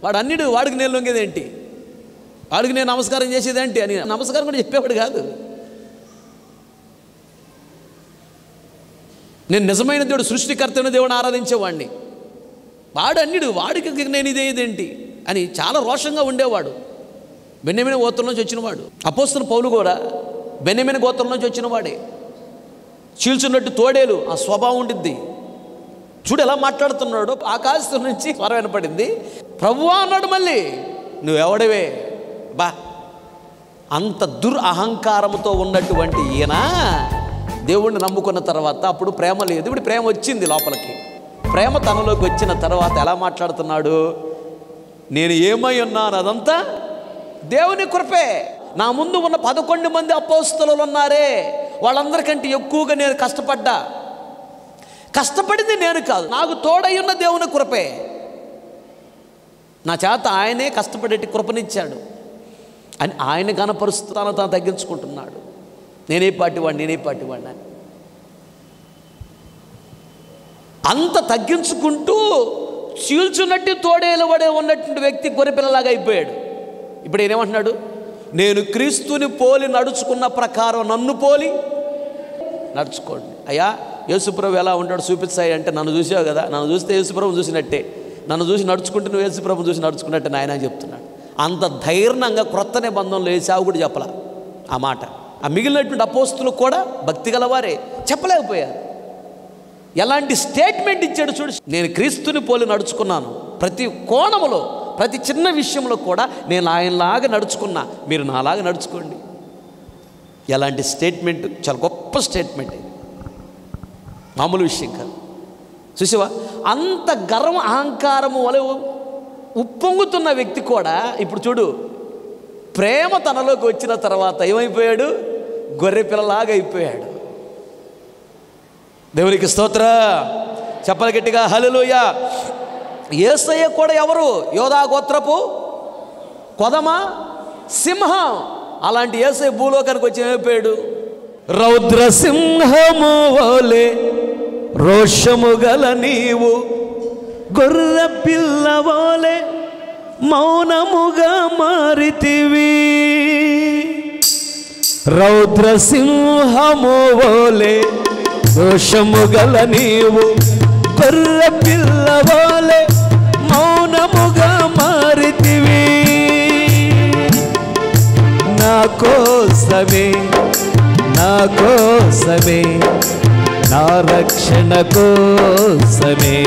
వాడికి నేను లొంగేదేంటి, వాడికి నేను నమస్కారం చేసేదేంటి అని నమస్కారం కూడా చెప్పేవాడు కాదు. నేను నిజమైన దేవుడు, సృష్టికర్తైన దేవుడిని ఆరాధించేవాడిని. వాడికి నేను ఇదేంటి అని చాలా రోషంగా ఉండేవాడు. బెన్యామీను గోత్రం నుంచి వచ్చినవాడు. అపోస్తలుడు పౌలు కూడా బెన్యామీను గోత్రం నుంచి వచ్చిన వాడే. చీల్చున్నట్టు తోడేలు ఆ స్వభావం ఉండిద్ది. చూడు ఎలా మాట్లాడుతున్నాడు. ఆకాశం నుంచి స్వరం వినపడింది, ప్రభువా అన్నాడు. మళ్ళీ నువ్వెవడవే బా. అంత అహంకారంతో ఉన్నటువంటి ఈయన దేవుణ్ణి నమ్ముకున్న తర్వాత అప్పుడు ప్రేమ లేదు. ఇప్పుడు ప్రేమ వచ్చింది లోపలికి. ప్రేమ తనలోకి వచ్చిన తర్వాత ఎలా మాట్లాడుతున్నాడు? నేను ఏమై ఉన్నాను అదంతా దేవుని కృపే. నా ముందు ఉన్న 11 మంది అపోస్తలులు ఉన్నారే, వాళ్ళందరికంటే ఎక్కువగా నేను కష్టపడింది నేను కాదు, నాకు తోడై ఉన్న దేవుని కృపే. నా చేత ఆయనే కష్టపడేటి కృపనిచ్చాడు అని ఆయన కనపరుస్తూ తాను తగ్గించుకుంటున్నాడు. నేనే పాటివాడిని అని అంత తగ్గించుకుంటూ చీల్చున్నట్టు తోడేలు పడే ఉన్నటువంటి వ్యక్తి గొర్రెపిల్లలాగా అయిపోయాడు. ఇప్పుడు ఏమంటున్నాడు? నేను క్రీస్తుని పోలి నడుచుకున్న ప్రకారం నన్ను పోలి నడుచుకోండి. అయ్యా యేసుప్రభు ఎలా ఉంటాడు చూపించాయి అంటే, నన్ను చూసావు కదా, నన్ను చూస్తే యేసుప్రభు చూసినట్టే, నన్ను చూసి నడుచుకుంటే నువ్వు యేసుప్రభు చూసి నడుచుకున్నట్టే నాయన చెప్తున్నాడు. అంత ధైర్యంగా క్రొత్త నిబంధనలో ఏసావు కూడా చెప్పలా ఆ మాట. ఆ మిగిలినటువంటి అపోస్తులు కూడా భక్తి గలవారే, చెప్పలేకపోయారు. ఎలాంటి స్టేట్మెంట్ ఇచ్చాడు చూడు. నేను క్రీస్తుని పోలి నడుచుకున్నాను, ప్రతి కోణములో ప్రతి చిన్న విషయంలో కూడా నేను ఆయనలాగా నడుచుకున్నా, మీరు నాలాగా నడుచుకోండి. ఎలాంటి స్టేట్మెంట్, చాలా గొప్ప స్టేట్మెంట్, మామూలు విషయం కాదు. చూసావా? అంత గర్వం అహంకారము వలె ఉప్పొంగుతున్న వ్యక్తి కూడా ఇప్పుడు చూడు ప్రేమ తనలోకి వచ్చిన తర్వాత ఏమైపోయాడు? గొర్రె పిల్లలాగా అయిపోయాడు. దేవునికి స్తోత్ర. చెప్పలు గట్టిగా హల్లెలూయా. యేసయ్య కూడా ఎవరు? యోధా గోత్రపు కొదమ సింహం. అలాంటి యేసయ్య భూలోకానికి వచ్చి ఏమైపోయాడు? రౌద్ర సింహము వలె రోషము గల నీవు గొర్రె పిల్ల వలె మౌనముగా మారితివి. రౌద్ర సింహము వలె రోషము గల నీవు గొర్రె పిల్ల వలె మౌనముగా మారితివి. నా కోసమే నా రక్షణ కోసమే,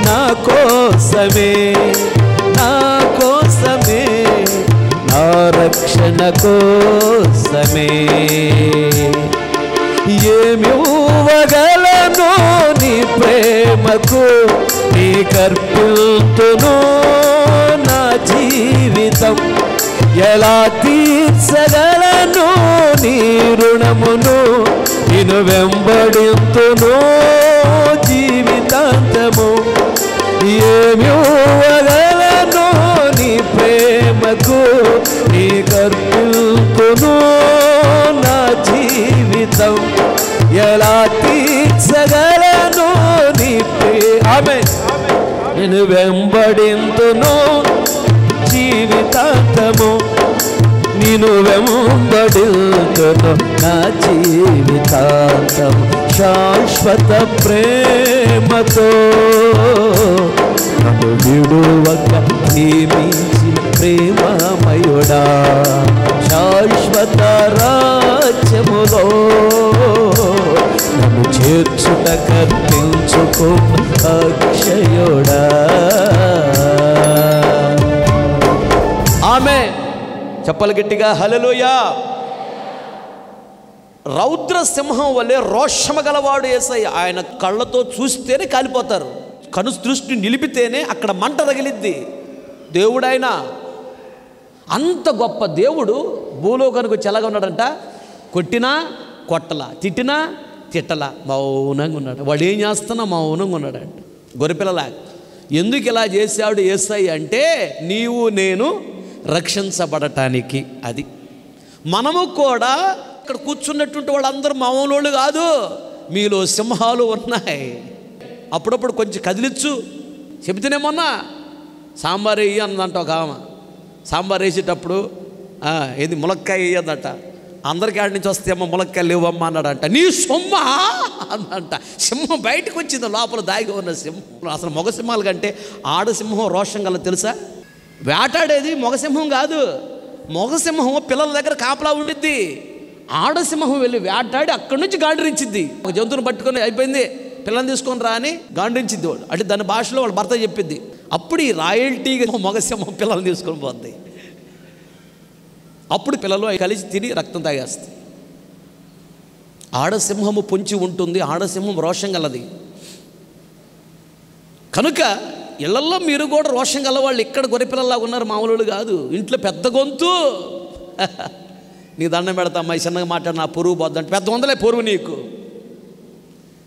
నా కోసమే నా రక్షణ కోసమే. ఏమివ్వగలను నీ ప్రేమకు, నీ కర్పిల్తును నా జీవితం. ఎలా తీర్చగలను నీ రుణమును, నిన్ను వెంబడింతును జీవితాంతము. ఏమివ్వగలను నీ ప్రేమకు, నీ కర్పిల్తును నా జీవితం. ఎలా తీర్చగలను నీ ఆమేన్. నేను వెంబడింతును జీవితాంతము, నేను వెంబడింతును నా జీవితాంతము. శాశ్వత ప్రేమతో నన్ను విడువక ప్రేమించిన ప్రేమమయుడా, శాశ్వత రాజ్యములో నన్ను చేర్చుట కర్పించుకున్న అక్షయుడా. ఆమె చెప్పలు గట్టిగా హల్లెలూయా. రౌద్ర సింహం వల్లే రోషము గలవాడు యేసయ్య. ఆయన కళ్ళతో చూస్తేనే కాలిపోతారు, కను దృష్టి నిలిపితేనే అక్కడ మంట తగిలిద్ది. దేవుడైనా అంత గొప్ప దేవుడు భూలోకానికి వచ్చి ఎలాగా ఉన్నాడంట? కొట్టినా కొట్టలా, తిట్టినా తిట్టలా, మౌనంగా ఉన్నాడు. వాడు ఏం చేస్తున్నా మౌనంగా ఉన్నాడంట, గొర్రెపిల్లలాగా. ఎందుకు ఇలా చేశాడు యేసయ్య అంటే, నీవు నేను రక్షించబడటానికి. అది మనము కూడా ఇక్కడ కూర్చున్నటువంటి వాళ్ళందరూ మామూలు కాదు, మీలో సింహాలు ఉన్నాయి. అప్పుడప్పుడు కొంచెం కదిలిచ్చు. చెబితేనేమన్నా సాంబార్ వేయి అన్నదంట ఒక ఆమె. సాంబార్ వేసేటప్పుడు ఏది ములక్కాయ వేయదంట. అందరికీ ఆడి నుంచి వస్తే అమ్మ ములక్కాయలు లేవమ్మ అన్నాడంట. నీ సొమ్మ అన్నంట. సింహం బయటకు వచ్చింది, లోపల దాగి ఉన్న సింహం. అసలు మగ సింహాల కంటే ఆడసింహం రోషం గల తెలుసా? వేటాడేది మగసింహం కాదు. మగసింహం పిల్లల దగ్గర కాపలా ఉండిద్ది. ఆడసింహం వెళ్ళి వేటాడి అక్కడి నుంచి గాండ్రించిద్ది. ఒక జంతువుని పట్టుకొని అయిపోయింది, పిల్లల్ని తీసుకొని రా అని గాండ్రించిద్ది వాడు. అంటే దాని భాషలో వాళ్ళ భర్త చెప్పిద్ది. అప్పుడు ఈ రాయల్టీగా మగసింహం పిల్లల్ని తీసుకొని పోద్ది. అప్పుడు పిల్లలు కలిసి తిని రక్తం తాగేస్తాయి. ఆడసింహము పొంచి ఉంటుంది, ఆడసింహం రోషం గలది. కనుక ఇళ్లల్లో మీరు కూడా రోషం గలవాళ్ళు. ఇక్కడ గొర్రెపిల్లలాగా ఉన్నారు, మామూలు కాదు. ఇంట్లో పెద్ద గొంతు, నీ దండం పెడతా అమ్మాయి చిన్నగా మాట్లాడి నా పొరుగు పోద్దంటే పెద్ద వందలే పొరుగు నీకు.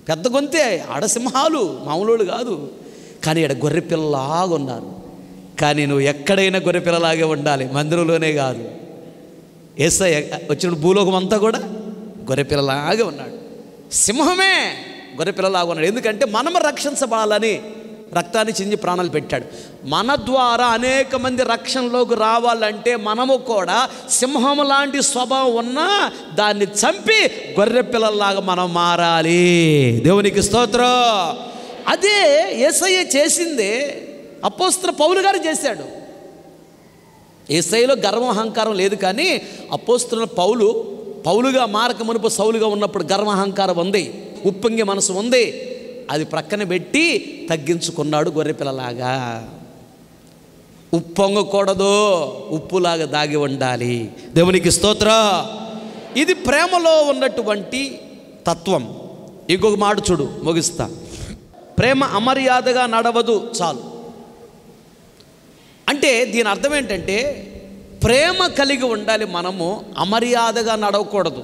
పెద్ద గొంతే, ఆడసింహాలు మామూలు కాదు. కానీ ఇక్కడ గొర్రెపిల్లలాగా ఉన్నారు. కానీ నువ్వు ఎక్కడైనా గొర్రెపిల్లలాగే ఉండాలి, మందిరంలోనే కాదు. యేసయ్య వచ్చిన భూలోకం అంతా కూడా గొర్రెపిల్లలాగే ఉన్నాడు. సింహమే గొర్రెపిల్లలాగా ఉన్నాడు. ఎందుకంటే మనము రక్షించబడాలని రక్తాన్ని చింది ప్రాణాలు పెట్టాడు. మన ద్వారా అనేక మంది రక్షణలోకి రావాలంటే మనము కూడా సింహం లాంటి స్వభావం ఉన్నా దాన్ని చంపి గొర్రెపిల్లలాగా మనం మారాలి. దేవునికి స్తోత్రం. అదే యేసయ్య చేసిందే అపోస్తలుడు పౌలు గారు చేశాడు. యేసయ్యలో గర్వం అహంకారం లేదు, కానీ అపోస్తలుడు పౌలుగా మారక మునుపు సౌలుగా ఉన్నప్పుడు గర్వహంకారం ఉంది, ఉప్పొంగే మనసు ఉంది. అది ప్రక్కన పెట్టి తగ్గించుకున్నాడు గొర్రెపిల్లలాగా. ఉప్పొంగకూడదు, ఉప్పులాగా దాగి ఉండాలి. దేవునికి స్తోత్రం. ఇది ప్రేమలో ఉన్నటువంటి తత్వం. ఇంకొక మాట చూడు, ముగిస్తా. ప్రేమ అమర్యాదగా నడవదు చాలు అంటే దీని అర్థం ఏంటంటే, ప్రేమ కలిగి ఉండాలి, మనము అమర్యాదగా నడవకూడదు.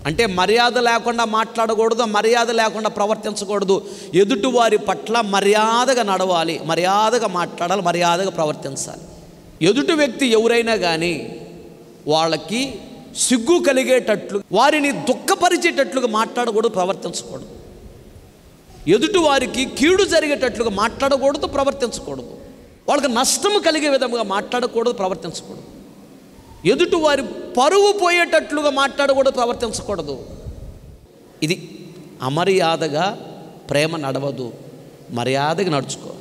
అంటే మర్యాద లేకుండా మాట్లాడకూడదు, మర్యాద లేకుండా ప్రవర్తించకూడదు. ఎదుటివారి పట్ల మర్యాదగా నడవాలి, మర్యాదగా మాట్లాడాలి, మర్యాదగా ప్రవర్తించాలి. ఎదుటి వ్యక్తి ఎవరైనా కానీ వాళ్ళకి సిగ్గు కలిగేటట్లు, వారిని దుఃఖపరిచేటట్లుగా మాట్లాడకూడదు, ప్రవర్తించకూడదు. ఎదుటి వారికి కీడు జరిగేటట్లుగా మాట్లాడకూడదు, ప్రవర్తించకూడదు. వాళ్ళకి నష్టము కలిగే విధంగా మాట్లాడకూడదు, ప్రవర్తించకూడదు. ఎదుటి వారి పరువు పోయేటట్లుగా మాట్లాడకూడదు, ప్రవర్తించకూడదు. ఇది అమర్యాదగా ప్రేమ నడవదు, మర్యాదగా నడుచుకో.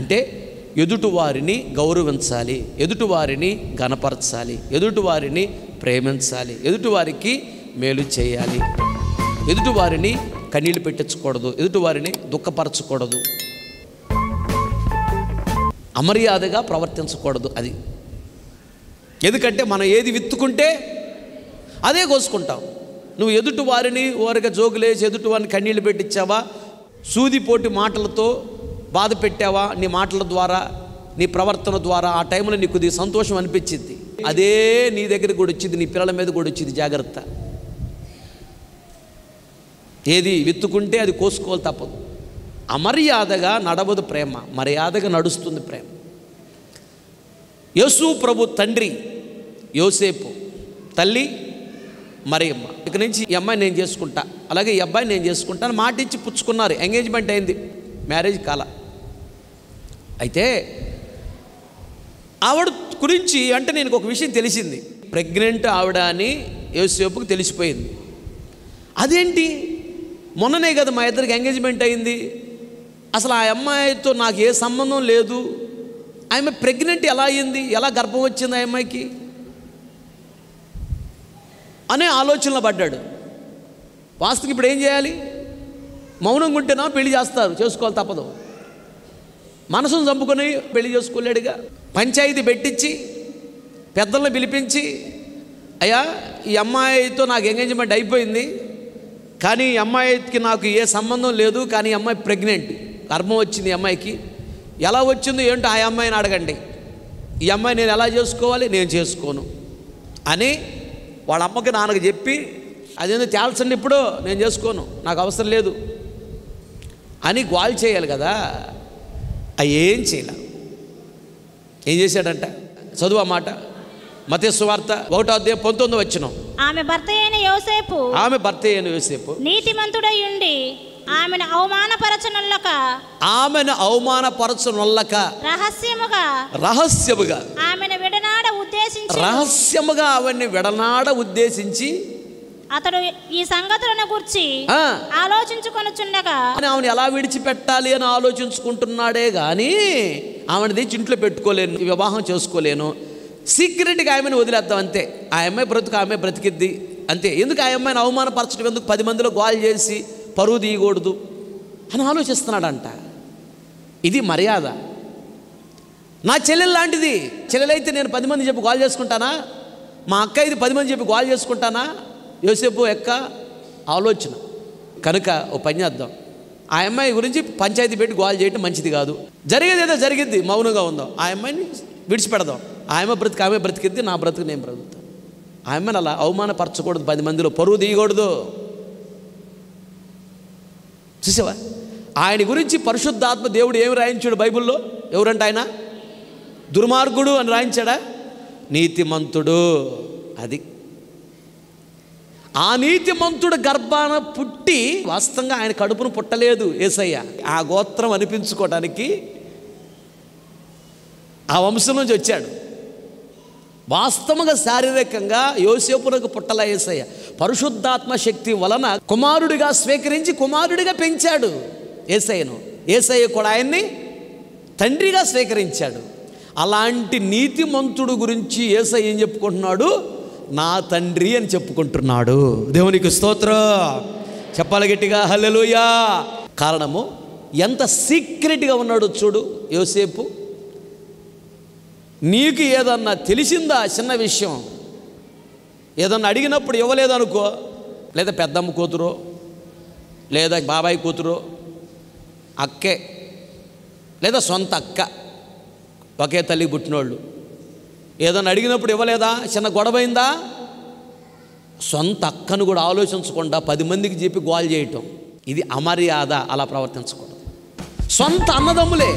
అంటే ఎదుటివారిని గౌరవించాలి, ఎదుటివారిని ఘనపరచాలి, ఎదుటివారిని ప్రేమించాలి, ఎదుటివారికి మేలు చేయాలి, ఎదుటివారిని కన్నీళ్ళు పెట్టించకూడదు, ఎదుటివారిని దుఃఖపరచకూడదు, అమర్యాదగా ప్రవర్తించకూడదు. అది ఎందుకంటే మనం ఏది విత్తుకుంటే అదే కోసుకుంటాం. నువ్వు ఎదుటి వారిని ఓరగా జోగులేసి ఎదుటి వారిని కన్నీళ్ళు పెట్టించావా, సూదిపోటి మాటలతో బాధ పెట్టావా, నీ మాటల ద్వారా నీ ప్రవర్తన ద్వారా ఆ టైంలో నీకు కొద్దిగా సంతోషం అనిపించింది, అదే నీ దగ్గరికి కూడా వచ్చింది, నీ పిల్లల మీద కూడా వచ్చింది. జాగ్రత్త. ఏది విత్తుకుంటే అది కోసుకోవాలి, తప్పదు. అమర్యాదగా నడవదు ప్రేమ, మర్యాదగా నడుస్తుంది ప్రేమ. యేసు ప్రభు తండ్రి యోసేపు, తల్లి మరియమ్మ, ఇక నుంచి ఈ అమ్మాయి నేను చేసుకుంటా, అలాగే ఈ అబ్బాయి నేను చేసుకుంటా అని మాట ఇచ్చి పుచ్చుకున్నారు. ఎంగేజ్మెంట్ అయింది, మ్యారేజ్ కాల. అయితే ఆవిడ గురించి అంటే నేను ఒక విషయం తెలిసింది, ప్రెగ్నెంట్ ఆవిడ అని యోసేపుకు తెలిసిపోయింది. అదేంటి, మొన్ననే కదా మా ఇద్దరికి ఎంగేజ్మెంట్ అయింది, అసలు ఆ అమ్మాయితో నాకు ఏ సంబంధం లేదు, ఆమె ప్రెగ్నెంట్ ఎలా అయ్యింది, ఎలా గర్భం వచ్చింది ఆ అమ్మాయికి అనే ఆలోచనలో పడ్డాడు. వాస్తవం ఇప్పుడు ఏం చేయాలి? మౌనంగా ఉంటేనా పెళ్లి చేస్తారు, చేసుకోవాలి తప్పదు. మనసును చంపుకొని పెళ్లి చేసుకోలేడుగా. పంచాయతీ పెట్టించి పెద్దలను పిలిపించి, అయ్యా ఈ అమ్మాయితో నాకు ఎంగేజ్మెంట్ అయిపోయింది, కానీ ఈ అమ్మాయికి నాకు ఏ సంబంధం లేదు, కానీ ఈ అమ్మాయి ప్రెగ్నెంట్, గర్భం వచ్చింది ఈ అమ్మాయికి, ఎలా వచ్చిందో ఏంటో ఆ అమ్మాయిని అడగండి, ఈ అమ్మాయి నేను ఎలా చేసుకోవాలి, నేను చేసుకోను అని వాళ్ళ అమ్మకి నాన్నకి చెప్పి, అదేందో తేల్చండి, ఇప్పుడు నేను చేసుకోను, నాకు అవసరం లేదు అని గోల్ చేయాలి కదా. అవి ఏం చేయాల. ఏం చేశాడంట? చదువు ఆ మాట, మత్తయి సువార్త 1:19. ఆమె భర్త అయిన యోసేపు నీతిమంతుడై ఉండి ఆమెను అవమానపరచనొల్లక రహస్యముగా ఆమెను విడనాడ ఉద్దేశించి అతడు ఈ సంగతులను గురించి ఆలోచించుకొనుచుండగా ఆమెను ఎలా విడిచిపెట్టాలి అని ఆలోచించుకుంటున్నాడే గాని ఆమెను తెచ్చి ఇంట్లో పెట్టుకోలేను, వివాహం చేసుకోలేను, సీక్రెట్గా ఆమెను వదిలేద్దాం అంతే, ఆ అమ్మాయి బ్రతుకు ఆమె బ్రతికిద్ది అంతే. ఎందుకు ఆ అమ్మాయిని అవమానపరచడం, ఎందుకు 10 మందిలో గోల్ చేసి పరువు తీయకూడదు అని ఆలోచిస్తున్నాడంట. ఇది మర్యాద. నా చెల్లెలు లాంటిది, చెల్లెలైతే నేను 10 మంది చెప్పి గోల్ చేసుకుంటానా? మా అక్క ఇది 10 మంది చెప్పి గోల్ చేసుకుంటానా? యోసేపు యొక్క ఆలోచన. కనుక ఓ పని చేద్దాం, ఆ అమ్మాయి గురించి పంచాయతీ పెట్టి గోల్ చేయడం మంచిది కాదు, జరిగేది ఏదో జరిగిద్ది, మౌనంగా ఉందాం, ఆ అమ్మాయిని విడిచిపెడదాం, ఆమె బ్రతుకు ఆమె బ్రతికిద్ది, నా బ్రతుకు నేను బ్రతుకుతాను. ఆమెను అలా అవమానపరచకూడదు, 10 మందిలో పరువు తీయకూడదు. చూసావా, ఆయన గురించి పరిశుద్ధాత్మ దేవుడు ఏమి రాయించాడు బైబిల్లో? ఎవరంటే ఆయన దుర్మార్గుడు అని రాయించాడా? నీతిమంతుడు. అది ఆ నీతిమంతుడు గర్భాన పుట్టి, వాస్తవంగా ఆయన కడుపును పుట్టలేదు యేసయ్య, ఆ గోత్రం అనిపించుకోవడానికి ఆ వంశం నుంచి వచ్చాడు. వాస్తవంగా శారీరకంగా యోసేపునకు పుట్టల యేసయ్య, పరిశుద్ధాత్మ శక్తి వలన కుమారుడిగా స్వీకరించి కుమారుడిగా పెంచాడు యేసయ్యను. యేసయ్య కూడా ఆయన్ని తండ్రిగా స్వీకరించాడు. అలాంటి నీతిమంతుడు గురించి యేసయ్య ఏం చెప్పుకుంటున్నాడు? నా తండ్రి అని చెప్పుకుంటున్నాడు. దేవునికి స్తోత్రం చెప్పాలి గట్టిగా, హల్లెలూయా. కారణము ఎంత సీక్రెట్గా ఉన్నాడు చూడు యోసేపు. నీకు ఏదన్నా తెలిసిందా చిన్న విషయం, ఏదన్నా అడిగినప్పుడు ఇవ్వలేదనుకో, లేదా పెద్దమ్మ కూతురో లేదా బాబాయ్ కూతురో అక్కే లేదా సొంత అక్క, ఒకే తల్లి పుట్టినోళ్ళు, ఏదన్నా అడిగినప్పుడు ఇవ్వలేదా, చిన్న గొడవైందా, సొంత అక్కను కూడా ఆలోచించకుండా 10 మందికి చెప్పి గోల్ చేయటం, ఇది అమర్యాద. అలా ప్రవర్తించకూడదు. సొంత అన్నదమ్ములే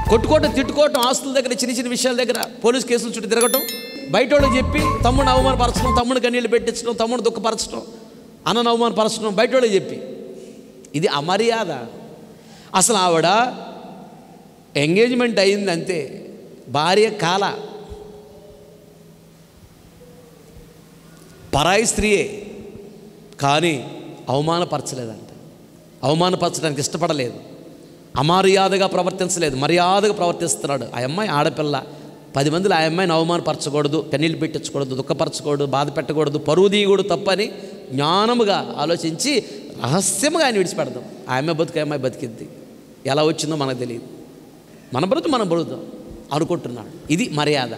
కొట్టుకోవటం, తిట్టుకోవటం, ఆస్తుల దగ్గర, చిన్న చిన్న విషయాల దగ్గర పోలీస్ కేసుల చుట్టూ తిరగటం, బయట వాళ్ళకి చెప్పి తమ్ముడిని అవమానపరచడం, తమ్ముడిని కన్నీళ్ళు పెట్టించడం, తమ్ముడిని దుఃఖపరచడం, అన్నను అవమానపరచడం, బయట వాళ్ళకి చెప్పి, ఇది అమర్యాద. అసలు ఆవిడ ఎంగేజ్మెంట్ అయింది అంతే, భార్య కాల, పరాయి స్త్రీయే, కానీ అవమానపరచలేదంట. అవమానపరచడానికి ఇష్టపడలేదు, అమర్యాదగా ప్రవర్తించలేదు, మర్యాదగా ప్రవర్తిస్తున్నాడు. ఆ అమ్మాయి ఆడపిల్ల, 10 మందిలో ఆ అమ్మాయిని అవమానపరచకూడదు, కన్నీళ్ళు పెట్టించకూడదు, దుఃఖపరచకూడదు, బాధ పెట్టకూడదు, పరువు తీయకూడదు, తప్పని జ్ఞానముగా ఆలోచించి రహస్యముగా ఆయన విడిచిపెడదాం. ఆ అమ్మాయి బతుకు అమ్మాయి బతికిద్ది, ఎలా వచ్చిందో మనకు తెలియదు, మన బ్రతుకు మనం బ్రతుకుదాం అనుకుంటున్నాడు. ఇది మర్యాద.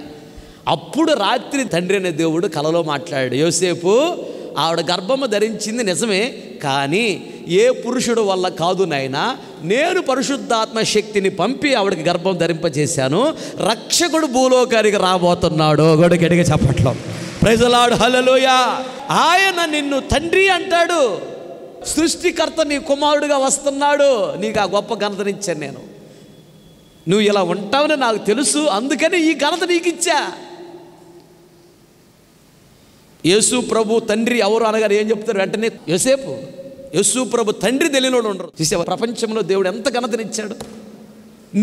అప్పుడు రాత్రి తండ్రి అనే దేవుడు కలలో మాట్లాడాడు, యోసేపు ఆవిడ గర్భము ధరించింది నిజమే, కానీ ఏ పురుషుడు వల్ల కాదు నాయనా, నేను పరిశుద్ధాత్మ శక్తిని పంపి ఆవిడకి గర్భం ధరింపజేశాను, రక్షకుడు భూలోకానికి రాబోతున్నాడు. గొడగడిగా చెప్పట్లో ప్రైజ్ ది లార్డ్, హల్లెలూయా. ఆయన నిన్ను తండ్రి అంటాడు, సృష్టికర్త నీ కుమారుడుగా వస్తున్నాడు, నీకు ఆ గొప్ప ఘనతనిచ్చాను నేను, నువ్వు ఇలా ఉంటావని నాకు తెలుసు, అందుకని ఈ ఘనత నీకు ఇచ్చా. యేసు ప్రభు తండ్రి ఎవరు అనగానే ఏం చెప్తారు? వెంటనే యోసేపు. యేసు ప్రభు తండ్రి తెలియనోడు ఉండరు. చూసావా, ప్రపంచంలో దేవుడు ఎంత ఘనతనిచ్చాడు.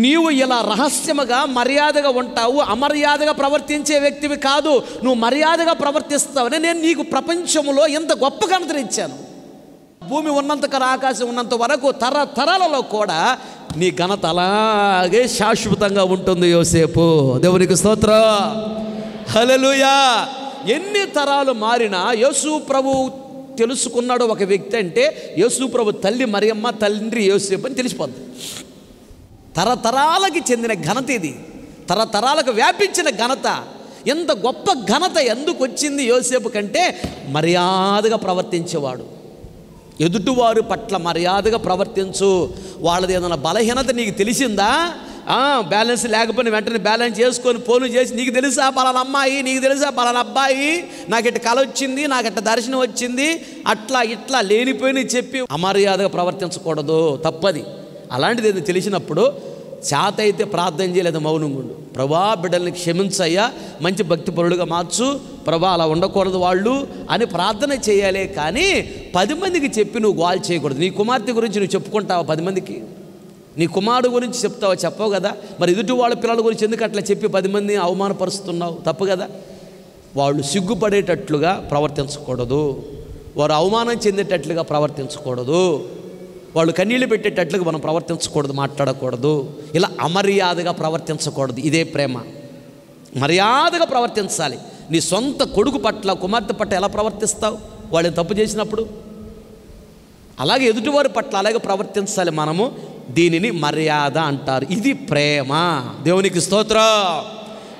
నీవు ఇలా రహస్యముగా మర్యాదగా ఉంటావు, అమర్యాదగా ప్రవర్తించే వ్యక్తివి కాదు. నువ్వు మర్యాదగా ప్రవర్తిస్తావని నేను నీకు ప్రపంచంలో ఎంత గొప్ప ఘనతను ఇచ్చాను. భూమి ఉన్నంత కల ఆకాశం ఉన్నంత వరకు తరతరాలలో కూడా నీ ఘనత అలాగే శాశ్వతంగా ఉంటుంది యోసేపు. దేవునికి స్తోత్రం, హల్లెలూయా. ఎన్ని తరాలు మారినా యేసు ప్రభు తెలుసుకున్నాడు ఒక వ్యక్తి అంటే యేసు ప్రభు తల్లి మరియమ్మ, తండ్రి యోసేపు అని తెలిసిపోద్ది. తరతరాలకి చెందిన ఘనత ఇది, తరతరాలకు వ్యాపించిన ఘనత. ఎంత గొప్ప ఘనత ఎందుకు వచ్చింది యోసేపు కంటే మర్యాదగా ప్రవర్తించేవాడు. ఎదుటివారు పట్ల మర్యాదగా ప్రవర్తించు. వాళ్ళది ఏదైనా బలహీనత నీకు తెలిసిందా, బ్యాలెన్స్ లేకపోయినా వెంటనే బ్యాలెన్స్ చేసుకొని ఫోన్లు చేసి, నీకు తెలుసా పలానా అమ్మాయి, నీకు తెలుసా పలానా అబ్బాయి, నాకెట్ట కళ వచ్చింది, నాకెట్ట దర్శనం వచ్చింది, అట్లా ఇట్లా లేనిపోయిన చెప్పి అమర్యాదగా ప్రవర్తించకూడదు, తప్పది. అలాంటిది ఏదో తెలిసినప్పుడు చేత అయితే ప్రార్థన చేయలేదు, మౌనంగా ఉండు. ప్రభా బిడ్డల్ని క్షమించయ్యా, మంచి భక్తిపరుడుగా మార్చు ప్రభా, అలా ఉండకూడదు వాళ్ళు అని ప్రార్థన చేయాలి. కానీ 10 మందికి చెప్పి నువ్వు గోల్ చేయకూడదు. నీ కుమార్తె గురించి నువ్వు చెప్పుకుంటావా 10 మందికి? నీ కుమారుడు గురించి చెప్తావా? చెప్పవు కదా. మరి ఎదుటి వాళ్ళ పిల్లల గురించి ఎందుకు అట్లా చెప్పి 10 మందిని అవమానపరుస్తున్నావు? తప్పు కదా. వాళ్ళు సిగ్గుపడేటట్లుగా ప్రవర్తించకూడదు, వారు అవమానం చెందేటట్లుగా ప్రవర్తించకూడదు, వాళ్ళు కన్నీళ్ళు పెట్టేటట్లుగా మనం ప్రవర్తించకూడదు, మాట్లాడకూడదు, ఇలా అమర్యాదగా ప్రవర్తించకూడదు. ఇదే ప్రేమ. మర్యాదగా ప్రవర్తించాలి. నీ సొంత కొడుకు పట్ల, కుమార్తె పట్ల ఎలా ప్రవర్తిస్తావు వాళ్ళని తప్పు చేసినప్పుడు? అలాగే ఎదుటివారి పట్ల అలాగే ప్రవర్తించాలి మనము. దీనిని మర్యాద అంటారు. ఇది ప్రేమ. దేవునికి స్తోత్రం,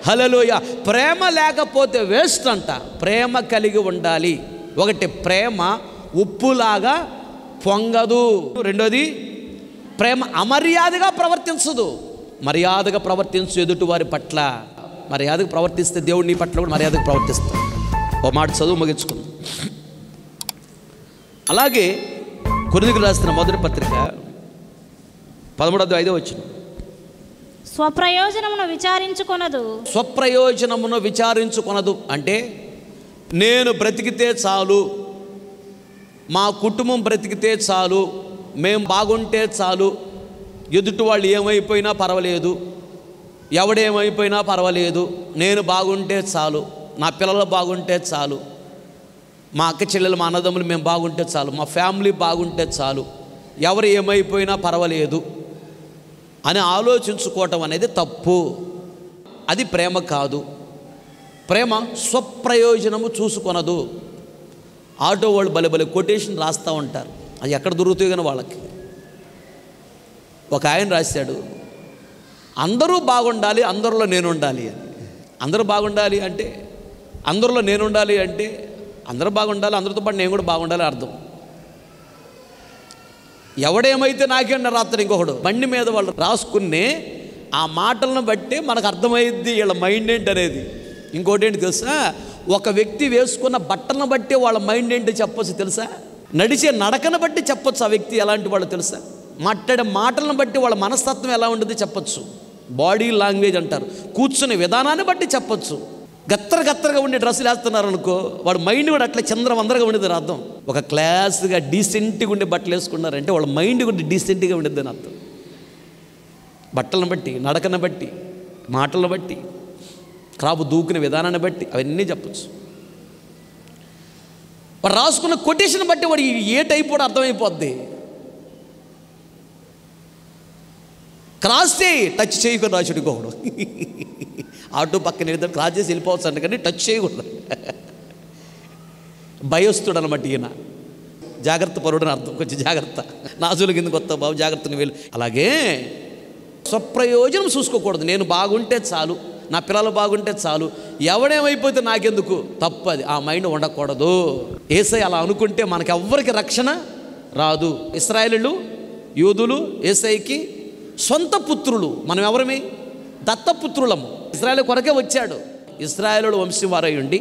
హల్లెలూయా. ప్రేమ లేకపోతే వేస్ట్ అంట. ప్రేమ కలిగి ఉండాలి. ఒకటి, ప్రేమ ఉప్పులాగా పొంగదు. రెండోది, ప్రేమ అమర్యాదగా ప్రవర్తించదు. మర్యాదగా ప్రవర్తించు ఎదుటి వారి పట్ల. మర్యాదగా ప్రవర్తిస్తే దేవుడు నీ పట్ల కూడా మర్యాదగా ప్రవర్తిస్తాడు. ఓ మాట చదువు ముగించుకుందాం. అలాగే కొరింథీయులకు రాసిన మొదటి పత్రిక 13:5 స్వప్రయోజనమును విచారించుకొనదు. స్వప్రయోజనమును విచారించుకొనదు అంటే నేను బ్రతికితే చాలు, మా కుటుంబం బ్రతికితే చాలు, మేము బాగుంటే చాలు, ఎదుటి వాళ్ళు ఏమైపోయినా పర్వాలేదు, ఎవడేమైపోయినా పర్వాలేదు, నేను బాగుంటే చాలు, నా పిల్లలు బాగుంటే చాలు, మా అక్క చెల్లెలు, మా అన్నదమ్ములు మేము బాగుంటే చాలు, మా ఫ్యామిలీ బాగుంటే చాలు, ఎవరు ఏమైపోయినా పర్వాలేదు అని ఆలోచించుకోవటం అనేది తప్పు. అది ప్రేమ కాదు. ప్రేమ స్వప్రయోజనము చూసుకొనదు. ఆటో వాళ్ళు భలే కొటేషన్ రాస్తూ ఉంటారు, అది ఎక్కడ దొరుకుతాయి కానీ వాళ్ళకి. ఒక ఆయన రాశాడు, అందరూ బాగుండాలి, అందరిలో నేను ఉండాలి అని. అందరూ బాగుండాలి అంటే, అందరిలో నేను ఉండాలి అంటే, అందరూ బాగుండాలి, అందరితో పాటు నేను కూడా బాగుండాలి అర్థం. ఎవడేమైతే నాకేంటి రాత్రి ఇంకొకడు బండి మీద వాళ్ళు రాసుకునే ఆ మాటలను బట్టి మనకు అర్థమైద్ది వీళ్ళ మైండ్ ఏంటి అనేది. ఇంకోటి ఏంటి తెలుసా, ఒక వ్యక్తి వేసుకున్న బట్టలను బట్టి వాళ్ళ మైండ్ ఏంటో చెప్పొచ్చు తెలుసా, నడిచే నడకను బట్టి చెప్పొచ్చు ఆ వ్యక్తి ఎలాంటి వాళ్ళు తెలుసా, మాట్లాడే మాటలను బట్టి వాళ్ళ మనస్తత్వం ఎలా ఉంటుంది చెప్పొచ్చు. బాడీ లాంగ్వేజ్ అంటారు, కూర్చునే విధానాన్ని బట్టి చెప్పొచ్చు. గత్తరగా ఉండే డ్రెస్సులు వేస్తున్నారు అనుకో, వాడు మైండ్ కూడా అట్లా చంద్రవందరగా ఉండేది అని అర్థం. ఒక క్లాస్గా డీసెంట్గా ఉండే బట్టలు వేసుకున్నారంటే వాళ్ళ మైండ్ కూడా డీసెంట్గా ఉండేది అని అర్థం. బట్టలను బట్టి, నడకను బట్టి, మాటలను బట్టి, క్రాపు దూకునే విధానాన్ని బట్టి అవన్నీ చెప్పచ్చు. వాడు రాసుకున్న కొటేషన్ బట్టి వాడు ఏ టైప్ కూడా అర్థమైపోద్ది. క్రాస్ చేయి, టచ్ చేయకూడదు రాసుడు ఇంకొకడు. ఆటో పక్కన వెళ్తే క్రాస్ చేసి వెళ్ళిపోవచ్చు అంట, కానీ టచ్ చేయకూడదు. భయస్తుడు అనమాట ఈయన. జాగ్రత్త పరుడు అని అర్థం, కొంచెం జాగ్రత్త, నాజుల కిందకు వస్తావు బాబు, జాగ్రత్తని వెళ్ళు. అలాగే స్వప్రయోజనం చూసుకోకూడదు. నేను బాగుంటే చాలు, నా పిల్లలు బాగుంటే చాలు, ఎవడేమైపోతే నాకెందుకు, తప్పది. ఆ మైండ్ ఉండకూడదు. యేసయ్య అలా అనుకుంటే మనకెవ్వరికి రక్షణ రాదు. ఇశ్రాయేలీయులు, యూదులు యేసయ్యకి సొంత పుత్రులు, మనం ఎవరమే దత్తపుత్రులము. ఇశ్రాయేలు కొరకే వచ్చాడు. ఇశ్రాయేలు వంశం వారై ఉండి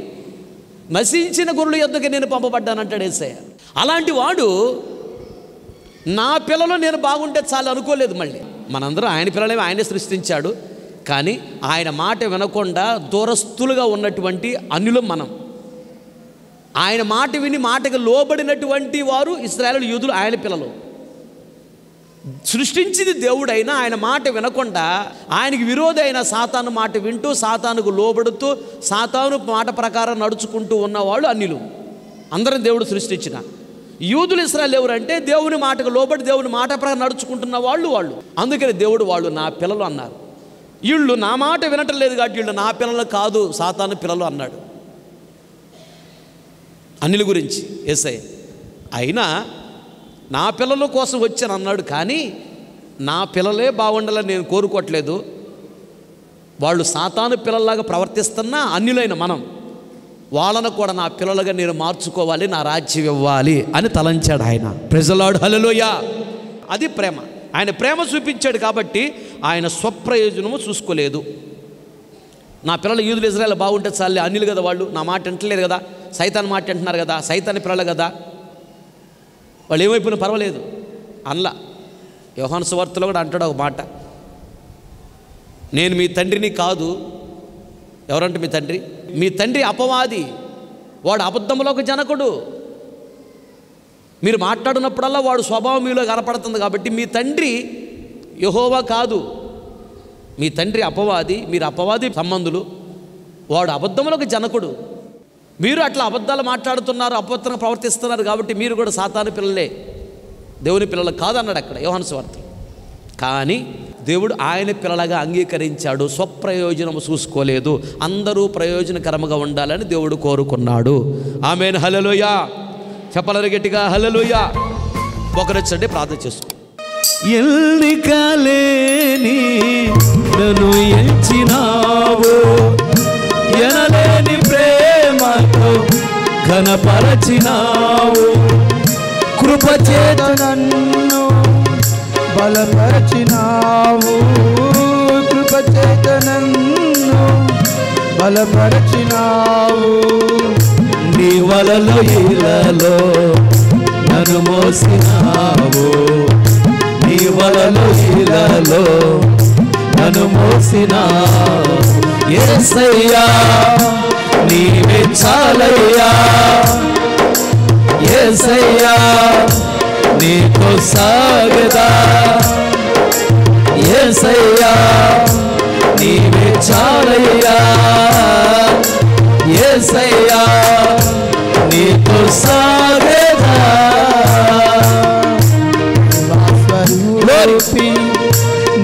నశించిన గొర్రెల యొద్దకు నేను పంపబడ్డానంటాడు యేసయ్య. అలాంటి వాడు నా పిల్లలు నేను బాగుంటే చాలు అనుకోలేదు. మళ్ళీ మనందరం ఆయన పిల్లలే, ఆయనే సృష్టించాడు. కానీ ఆయన మాట వినకుండా దూరస్తులుగా ఉన్నటువంటి అన్యులం మనం. ఆయన మాట విని మాటకు లోబడినటువంటి వారు ఇశ్రాయేలు, యూదులు ఆయన పిల్లలు. సృష్టించింది దేవుడైనా ఆయన మాట వినకుండా ఆయనకి విరోధి అయిన సాతాను మాట వింటూ సాతానుకు లోబడుతూ సాతాను మాట ప్రకారం నడుచుకుంటూ ఉన్నవాళ్ళు అన్యులు. అందరం దేవుడు సృష్టించిన యూదులు ఇశ్రాయేలు ఎవరంటే దేవుని మాటకు లోబడి దేవుని మాట ప్రకారం నడుచుకుంటున్న వాళ్ళు. అందుకని దేవుడు వాళ్ళు నా పిల్లలు అన్నారు. వీళ్ళు నా మాట వినటం లేదు కాబట్టి వీళ్ళు నా పిల్లలు కాదు, సాతాను పిల్లలు అన్నాడు అన్యుల గురించి యేసయ్య. అయినా నా పిల్లల కోసం వచ్చాను అన్నాడు, కానీ నా పిల్లలే బాగుండాలని నేను కోరుకోవట్లేదు. వాళ్ళు సాతాను పిల్లల్లాగా ప్రవర్తిస్తున్నా అన్యులైన మనం వాళ్ళను కూడా నా పిల్లలుగా నేను మార్చుకోవాలి, నా రాజ్యం ఇవ్వాలి అని తలంచాడు ఆయన. ప్రైజ్ ది లార్డ్, హల్లెలూయా. అది ప్రేమ. ఆయన ప్రేమ చూపించాడు కాబట్టి ఆయన స్వప్రయోజనము చూసుకోలేదు. నా పిల్లలు యూదులు ఇశ్రాయేలు బాగుంటే చాలే, అన్యులు కదా వాళ్ళు, నా మాట వింటలేదు కదా, సైతాన్ మాట వింటున్నారు కదా, సైతాన్ పిల్లలు కదా, వాళ్ళు ఏమైపోయినా పర్వాలేదు అనలా. యోహాను సువార్తలో కూడా అంటాడు ఒక మాట, నేను మీ తండ్రిని కాదు. ఎవరంటే మీ తండ్రి? మీ తండ్రి అపవాది, వాడు అబద్ధంలోకి జనకుడు. మీరు మాట్లాడినప్పుడల్లా వాడు స్వభావం మీలో కనపడుతుంది కాబట్టి మీ తండ్రి యెహోవా కాదు. మీ తండ్రి అపవాది, మీరు అపవాది సంబంధులు, వాడు అబద్ధంలోకి జనకుడు. మీరు అట్లా అబద్ధాలు మాట్లాడుతున్నారు, అపవిత్రంగా ప్రవర్తిస్తున్నారు కాబట్టి మీరు కూడా సాతాను పిల్లలే, దేవుని పిల్లలు కాదన్నాడు అక్కడ యోహాను సువార్త. కానీ దేవుడు ఆయన పిల్లలుగా అంగీకరించాడు, స్వప్రయోజనము చూసుకోలేదు. అందరూ ప్రయోజనకరంగా ఉండాలని దేవుడు కోరుకున్నాడు. ఆమేన్, హల్లెలూయా. చెప్పాలని గట్టిగా హల్లెలూయా. ఒకరొచ్చండి ప్రార్థన చేసుకో. ఎన్నికలేని నన్ను ఎంచినావు, ఎనలేని ప్రేమతో ఘనపరచినావు, కృపచేత నన్ను బలపరచినావు, కృపచేత నన్ను బలపరచినావు. నీ వలలో ఇలలో నన్ను మోసినావు, నీ వలలో ఇలలో నన్ను మోసినావు. యేసయ్యా నీవే చాలయ్యా, యేసయ్యా నీతో సాగదా, యేసయ్యా నీవే చాలయ్యా, యేసయ్యా నీతో సాగదా. స్వరూపి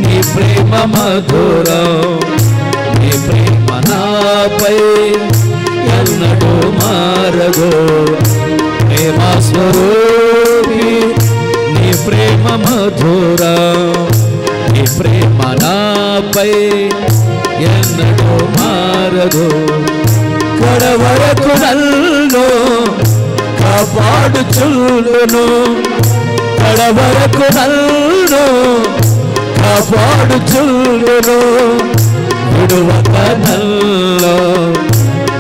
నీ ప్రేమ మధురం, నీ ప్రేమ నాపై ఎన్నడూ మారదు. ప్రేమ స్వరూపి నీ ప్రేమ మధురం, నీ ప్రేమ నాపై ఎన్నడూ మారదు. కడవరకు నన్ను కాపాడుచుండును, కడవరకు నన్ను కాపాడుచుండును, విడువక నన్ను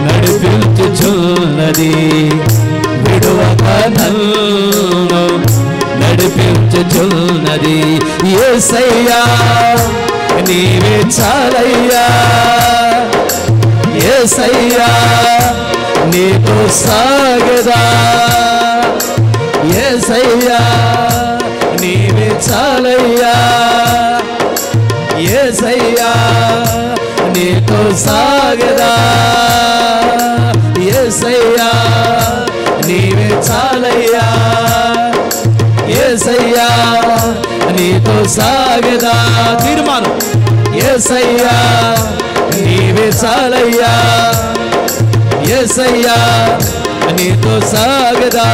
నడిపించుచున్నది, విడువక నన్ను నడిపించుచున్నది. యేసయ్యా నీవే చాలయ్యా, యేసయ్యా నీతో సాగదా, యేసయ్యా నీవే చాలయ్యా, యేసయ్యా నీతో సాగదా, యేసయ్యా నీవే చాలయ్యా, యేసయ్యా నీతో సాగదా. తీర్మానం. యేసయ్యా నీవే చాలయ్యా, యేసయ్యా నీతో సాగదా,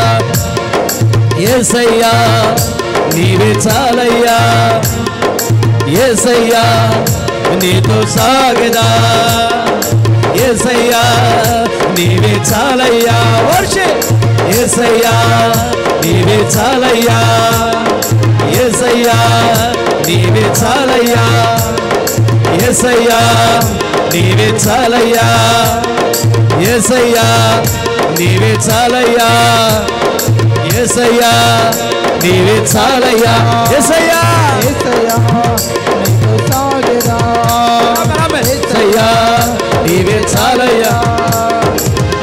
యేసయ్యా నీవే చాలయ్యా, యేసయ్యా నీతో సాగదా, యేసయ్యా నీవే చాలయ్యా. వర్షిప్. యేసయ్యా నీవే చాలయ్యా, యేసయ్యా నీవే చాలయ్యా, యేసయ్యా నీవే చాలయ్యా, యేసయ్యా నీవే చాలయ్యా, యేసయ్యా నీవే చాలయ్యా, యేసయ్యా యేసయ్యా నీతో సాగదా, యేసయ్యా నీవే చాలయ్యా,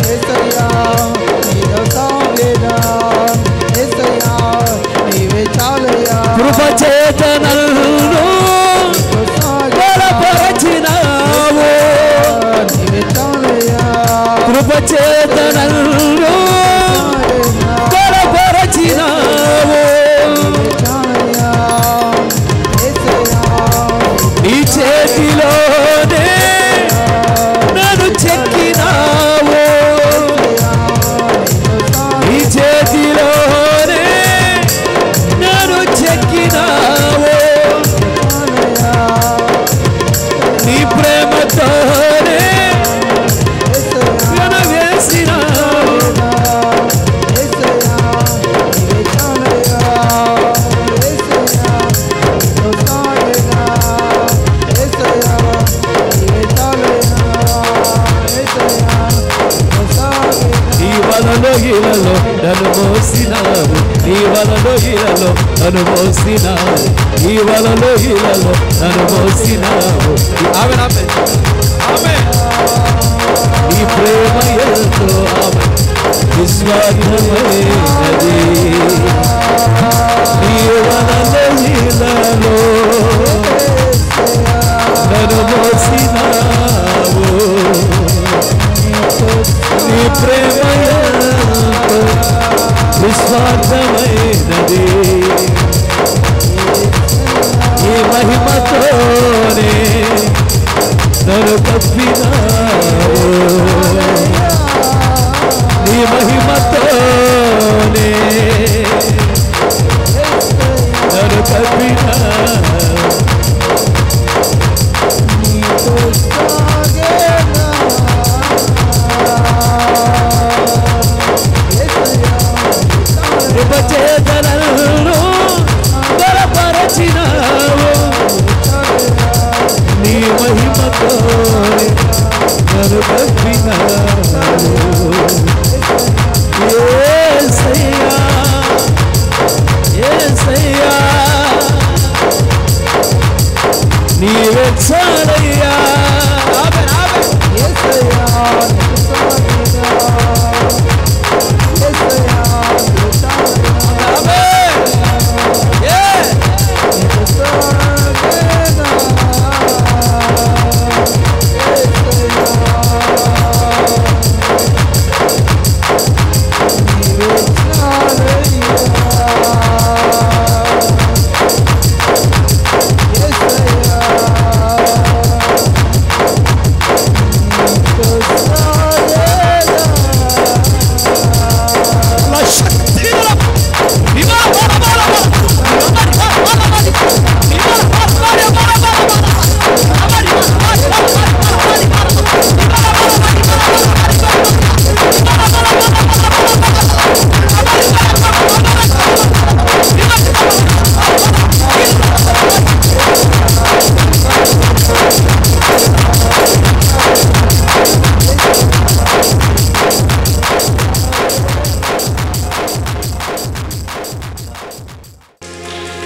యేసయ్యా నీతో సాగదా, యేసయ్యా నీవే చాలయ్యా. కృపచేత నన్ను మోసినావు నీ వలలో ఇలలో నన్ను మోసినావు నీ వలలో ఇలలో నన్ను మోసినావు నీ ప్రేమ ఎంతో నిస్వార్థమైనది నీ వలలో ఇలలో నన్ను మోసినావు నీ ప్రేమ ఎంతో నిస్వార్థమైనది ఈ మహిమతోనే నన్ను కప్పినావు నీ మహిమతోనే నన్ను కప్పినావు కృపచేతనను బలపరచినావు నీ మహిమతోనే నన్ను కప్పినావు యేసయ్యా యేసయ్యా నీవే చాలయ్యా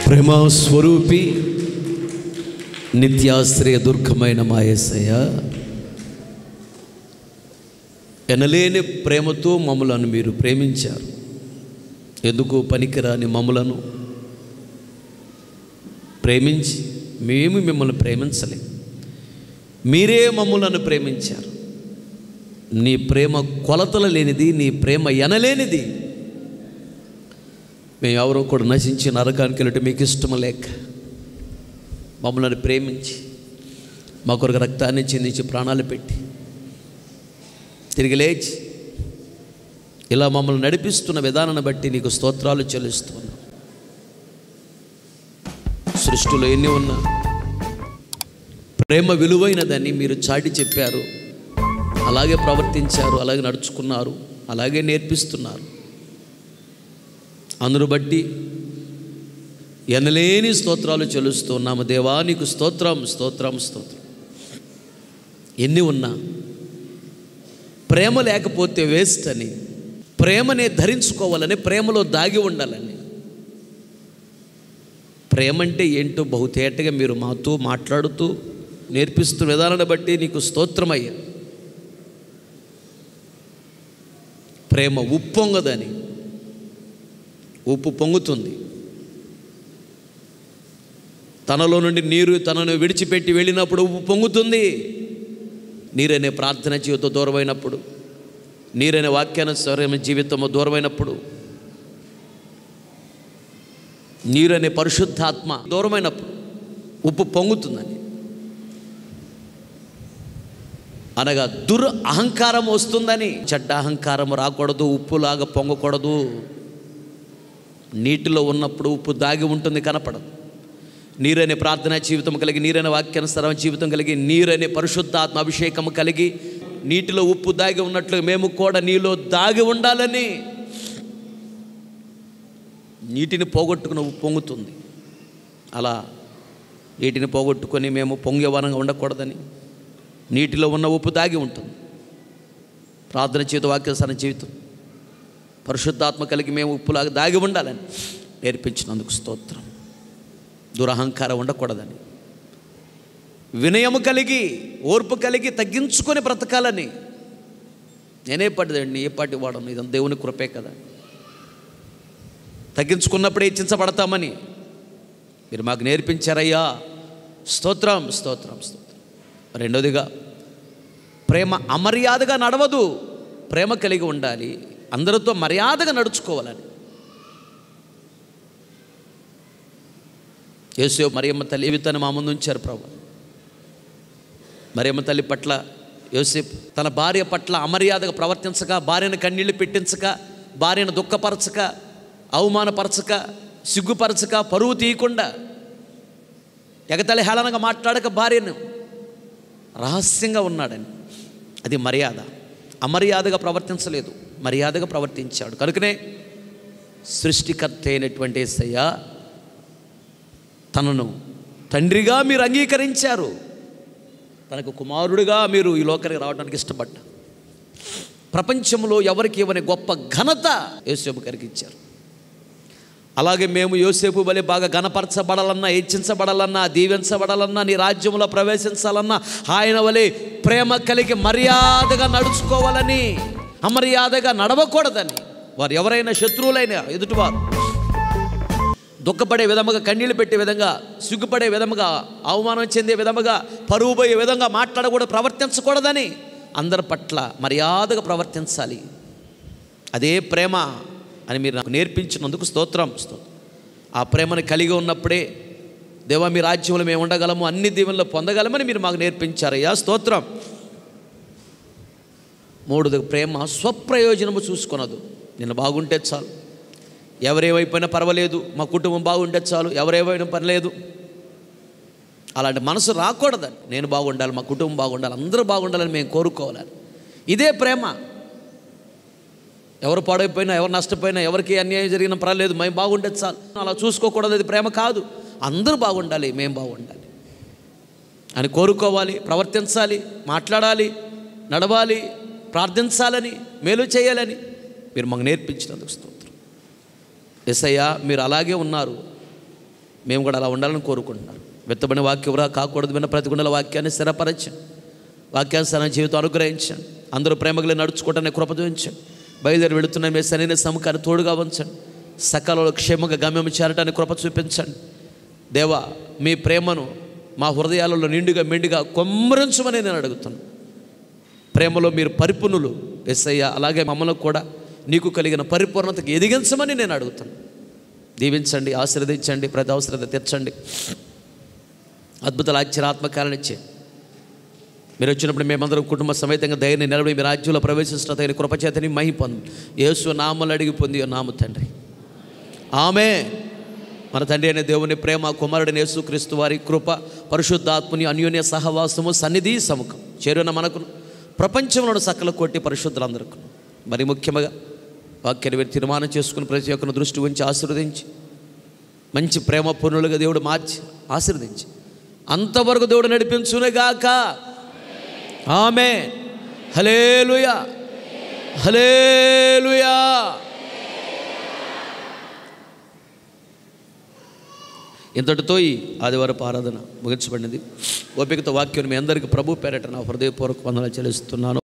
ప్రేమ స్వరూపి నిత్యాశ్రయ దుర్గమైన మా యేసయ్య ఎనలేని ప్రేమతో మమ్ములను మీరు ప్రేమించారు. ఎందుకు పనికిరాని మమ్ములను ప్రేమించి మేము మిమ్మల్ని ప్రేమించలేం, మీరే మమ్ములను ప్రేమించారు. నీ ప్రేమ కొలతలు లేనిది, నీ ప్రేమ ఎనలేనిది. మేము ఎవరో కూడా నశించి నరకానికి వెళ్ళటం మీకు ఇష్టం లేక మమ్మల్ని ప్రేమించి మా కొరకు రక్తాన్ని చిందించి ప్రాణాలు పెట్టి తిరిగి లేచి ఇలా మమ్మల్ని నడిపిస్తున్న విధానాన్ని బట్టి నీకు స్తోత్రాలు చెల్లిస్తున్నాం. సృష్టిలో ఎన్ని ఉన్నా ప్రేమ విలువైనదని మీరు చాటి చెప్పారు, అలాగే ప్రవర్తించారు, అలాగే నడుచుకున్నారు, అలాగే నేర్పిస్తున్నారు. అందును బట్టి ఎనలేని స్తోత్రాలు చెల్లిస్తున్నాము. దేవా నీకు స్తోత్రం స్తోత్రం స్తోత్రం. ఎన్ని ఉన్నా ప్రేమ లేకపోతే వేస్ట్ అని, ప్రేమనే ధరించుకోవాలని, ప్రేమలో దాగి ఉండాలని. ప్రేమ అంటే ఏంటో బహుతేటగా మీరు మాతో మాట్లాడుతూ నేర్పిస్తున్న విధానాన్ని బట్టి నీకు స్తోత్రమయ్యా. ప్రేమ ఉప్పొంగదని, ఉప్పు పొంగుతుంది. తనలో నుండి నీరు తనను విడిచిపెట్టి వెళ్ళినప్పుడు ఉప్పు పొంగుతుంది. నీరనే ప్రార్థన జీవితం దూరమైనప్పుడు, నీరనే వాక్యానుసారమైన జీవితము దూరమైనప్పుడు, నీరనే పరిశుద్ధాత్మ దూరమైనప్పుడు ఉప్పు పొంగుతుందని. అనగా అహంకారం వస్తుందని. చెడ్డ అహంకారం రాకూడదు, ఉప్పులాగా పొంగకూడదు. నీటిలో ఉన్నప్పుడు ఉప్పు దాగి ఉంటుంది, కనపడదు. నీరనే ప్రార్థనా జీవితం కలిగి, నీరనే వాక్యానుసారమైన జీవితం కలిగి, నీరనే పరిశుద్ధాత్మ అభిషేకం కలిగి, నీటిలో ఉప్పు దాగి ఉన్నట్లు మేము కూడా నీలో దాగి ఉండాలని. నీటిని పోగొట్టుకుని ఉప్పు పొంగుతుంది. అలా నీటిని పోగొట్టుకొని మేము పొంగేవనంగా ఉండకూడదని నీటిలో ఉన్న ఉప్పు దాగి ఉంటుంది. ప్రార్థన జీవితం, వాక్యానుసారమైన జీవితం, పరిశుద్ధాత్మ కలిగి మేము ఉప్పులాగా దాగి ఉండాలని నేర్పించినందుకు స్తోత్రం. దురహంకారం ఉండకూడదని, వినయము కలిగి ఓర్పు కలిగి తగ్గించుకొని బ్రతకాలని. నేనే పడ్డదండి, ఏ పాటి వాడను, ఇదంతా దేవుని కృపే కదా. తగ్గించుకున్నప్పుడే హెచ్చించబడతామని మీరు మాకు నేర్పించారయ్యా. స్తోత్రం స్తోత్రం స్తోత్రం. రెండోదిగా, ప్రేమ అమర్యాదగా నడవదు, ప్రేమ కలిగి ఉండాలి, అందరితో మర్యాదగా నడుచుకోవాలని. యేసు మరియమ్మ తల్లి జీవితాన్ని మా ముందు ఉంచారు ప్రభు. మరియమ్మ తల్లి పట్ల యోసేపు తన భార్య పట్ల అమర్యాదగా ప్రవర్తించక, భార్యను కన్నీళ్లు పెట్టించక, భార్యను దుఃఖపరచక, అవమానపరచక, సిగ్గుపరచక, పరువు తీయకుండా, ఎగతలి హేళనగా మాట్లాడక భార్యను రహస్యంగా ఉన్నాడని. అది మర్యాద. అమర్యాదగా ప్రవర్తించలేదు, మర్యాదగా ప్రవర్తించాడు. కనుకనే సృష్టికర్త అయినటువంటి యేసయ్య తనను తండ్రిగా మీరు అంగీకరించారు, తనకు కుమారుడిగా మీరు ఈ లోకానికి రావడానికి ఇష్టపడ్డారు. ప్రపంచంలో ఎవరికి ఇవ్వని గొప్ప ఘనత యోసేపు గారికి ఇచ్చారు. అలాగే మేము యోసేపు వలె బాగా ఘనపరచబడాలన్నా, హెచ్చించబడాలన్నా, దీవించబడాలన్నా, నీ రాజ్యంలో ప్రవేశించాలన్నా ఆయన వలె ప్రేమ కలిగి మర్యాదగా నడుచుకోవాలని, అమర్యాదగా నడవకూడదని. వారు ఎవరైనా శత్రువులైనా ఎదుటివారు దుఃఖపడే విధముగా, కన్నీళ్లు పెట్టే విధంగా, సిగ్గుపడే విధముగా, అవమానం చెందే విధముగా, పరువు పోయే విధంగా మాట్లాడకూడదు, ప్రవర్తించకూడదని. అందరి పట్ల మర్యాదగా ప్రవర్తించాలి. అదే ప్రేమ అని మీరు నాకు నేర్పించినందుకు స్తోత్రం స్తోత్రం. ఆ ప్రేమను కలిగి ఉన్నప్పుడే దేవా మీ రాజ్యంలో మేము ఉండగలము, అన్ని దీవెనలు పొందగలమని మీరు మాకు నేర్పించారయ్యా. స్తోత్రం. మూడోది, ప్రేమ స్వప్రయోజనము చూసుకొనదు. నేను బాగుంటే చాలు, ఎవరేమైపోయినా పర్వాలేదు, మా కుటుంబం బాగుంటే చాలు, ఎవరేమైనా పర్లేదు, అలాంటి మనసు రాకూడదండి. నేను బాగుండాలి, మా కుటుంబం బాగుండాలి, అందరూ బాగుండాలని మేము కోరుకోవాలి. ఇదే ప్రేమ. ఎవరు పాడైపోయినా, ఎవరు నష్టపోయినా, ఎవరికి అన్యాయం జరిగినా పర్వాలేదు, మేము బాగుంటే చాలు, అలా చూసుకోకూడదు. అది ప్రేమ కాదు. అందరూ బాగుండాలి, మేము బాగుండాలి అని కోరుకోవాలి, ప్రవర్తించాలి, మాట్లాడాలి, నడవాలి, ప్రార్థించాలని, మేలు చేయాలని మీరు మాకు నేర్పించినందుకు స్తోత్రం. యేసయ్య మీరు అలాగే ఉన్నారు, మేము కూడా అలా ఉండాలని కోరుకుంటున్నారు. విత్తబడిన వాక్యం వృధా కాకూడదు, విన్న ప్రతి గుండెల వాక్యాన్ని స్థిరపరచండి, వాక్యానుసారం జీవితం అనుగ్రహించండి, అందరూ ప్రేమగా నడుచుకోవటానికి కృప చూపించండి. బయలుదేరి వెళుతున్న మీ సరైన సముఖాన్ని తోడుగా ఉంచండి, సకాలంలో క్షేమంగా గమ్యం చేరటానికి కృప చూపించండి. దేవా మీ ప్రేమను మా హృదయాలలో నిండుగా మెండుగా కొమ్మరించమని నేను అడుగుతున్నాను. ప్రేమలో మీరు పరిపూర్ణులు యేసయ్య, అలాగే మమ్మల్ని కూడా నీకు కలిగిన పరిపూర్ణతకు ఎదిగించమని నేను అడుగుతాను. దీవించండి, ఆశీర్వదించండి, ప్రతి అవసరత తీర్చండి, అద్భుతాలు ఆశ్చర్యాత్మకాలను ఇచ్చే మీరు వచ్చినప్పుడు మేమందరం కుటుంబ సమేతంగా ధైర్యం నిలబడి మీ రాజ్యంలో ప్రవేశించిన తగిన కృపచేతని మహిమ పొంది యేసు నామములో అడిగి పొంది నామ తండ్రి, ఆమేన్. మన తండ్రి అనే దేవుని ప్రేమ, కుమారుడైన యేసుక్రీస్తు వారి కృప, పరిశుద్ధాత్మని అన్యోన్య సహవాసము, సన్నిధి సముఖం చేరున మనకు ప్రపంచంలోని సకల కోటి పరిశుద్ధులందరికీ, మరి ముఖ్యంగా వాక్యాన్ని మీరు తీర్మానం చేసుకుని ప్రతి ఒక్కరిని దృష్టి ఉంచి ఆశీర్వదించి మంచి ప్రేమ పూర్ణులుగా దేవుడు మార్చి ఆశీర్వదించి అంతవరకు దేవుడు నడిపించునుగాక. ఆమేన్. హల్లెలూయా, హల్లెలూయా. ఇంతటితో ఈ ఆదివారపు ఆరాధన ముగించబడినది. ఓపికతో వాక్యం మీ అందరికీ ప్రభు పేరట నా హృదయపూర్వక వందనాలు చెల్లిస్తున్నాను.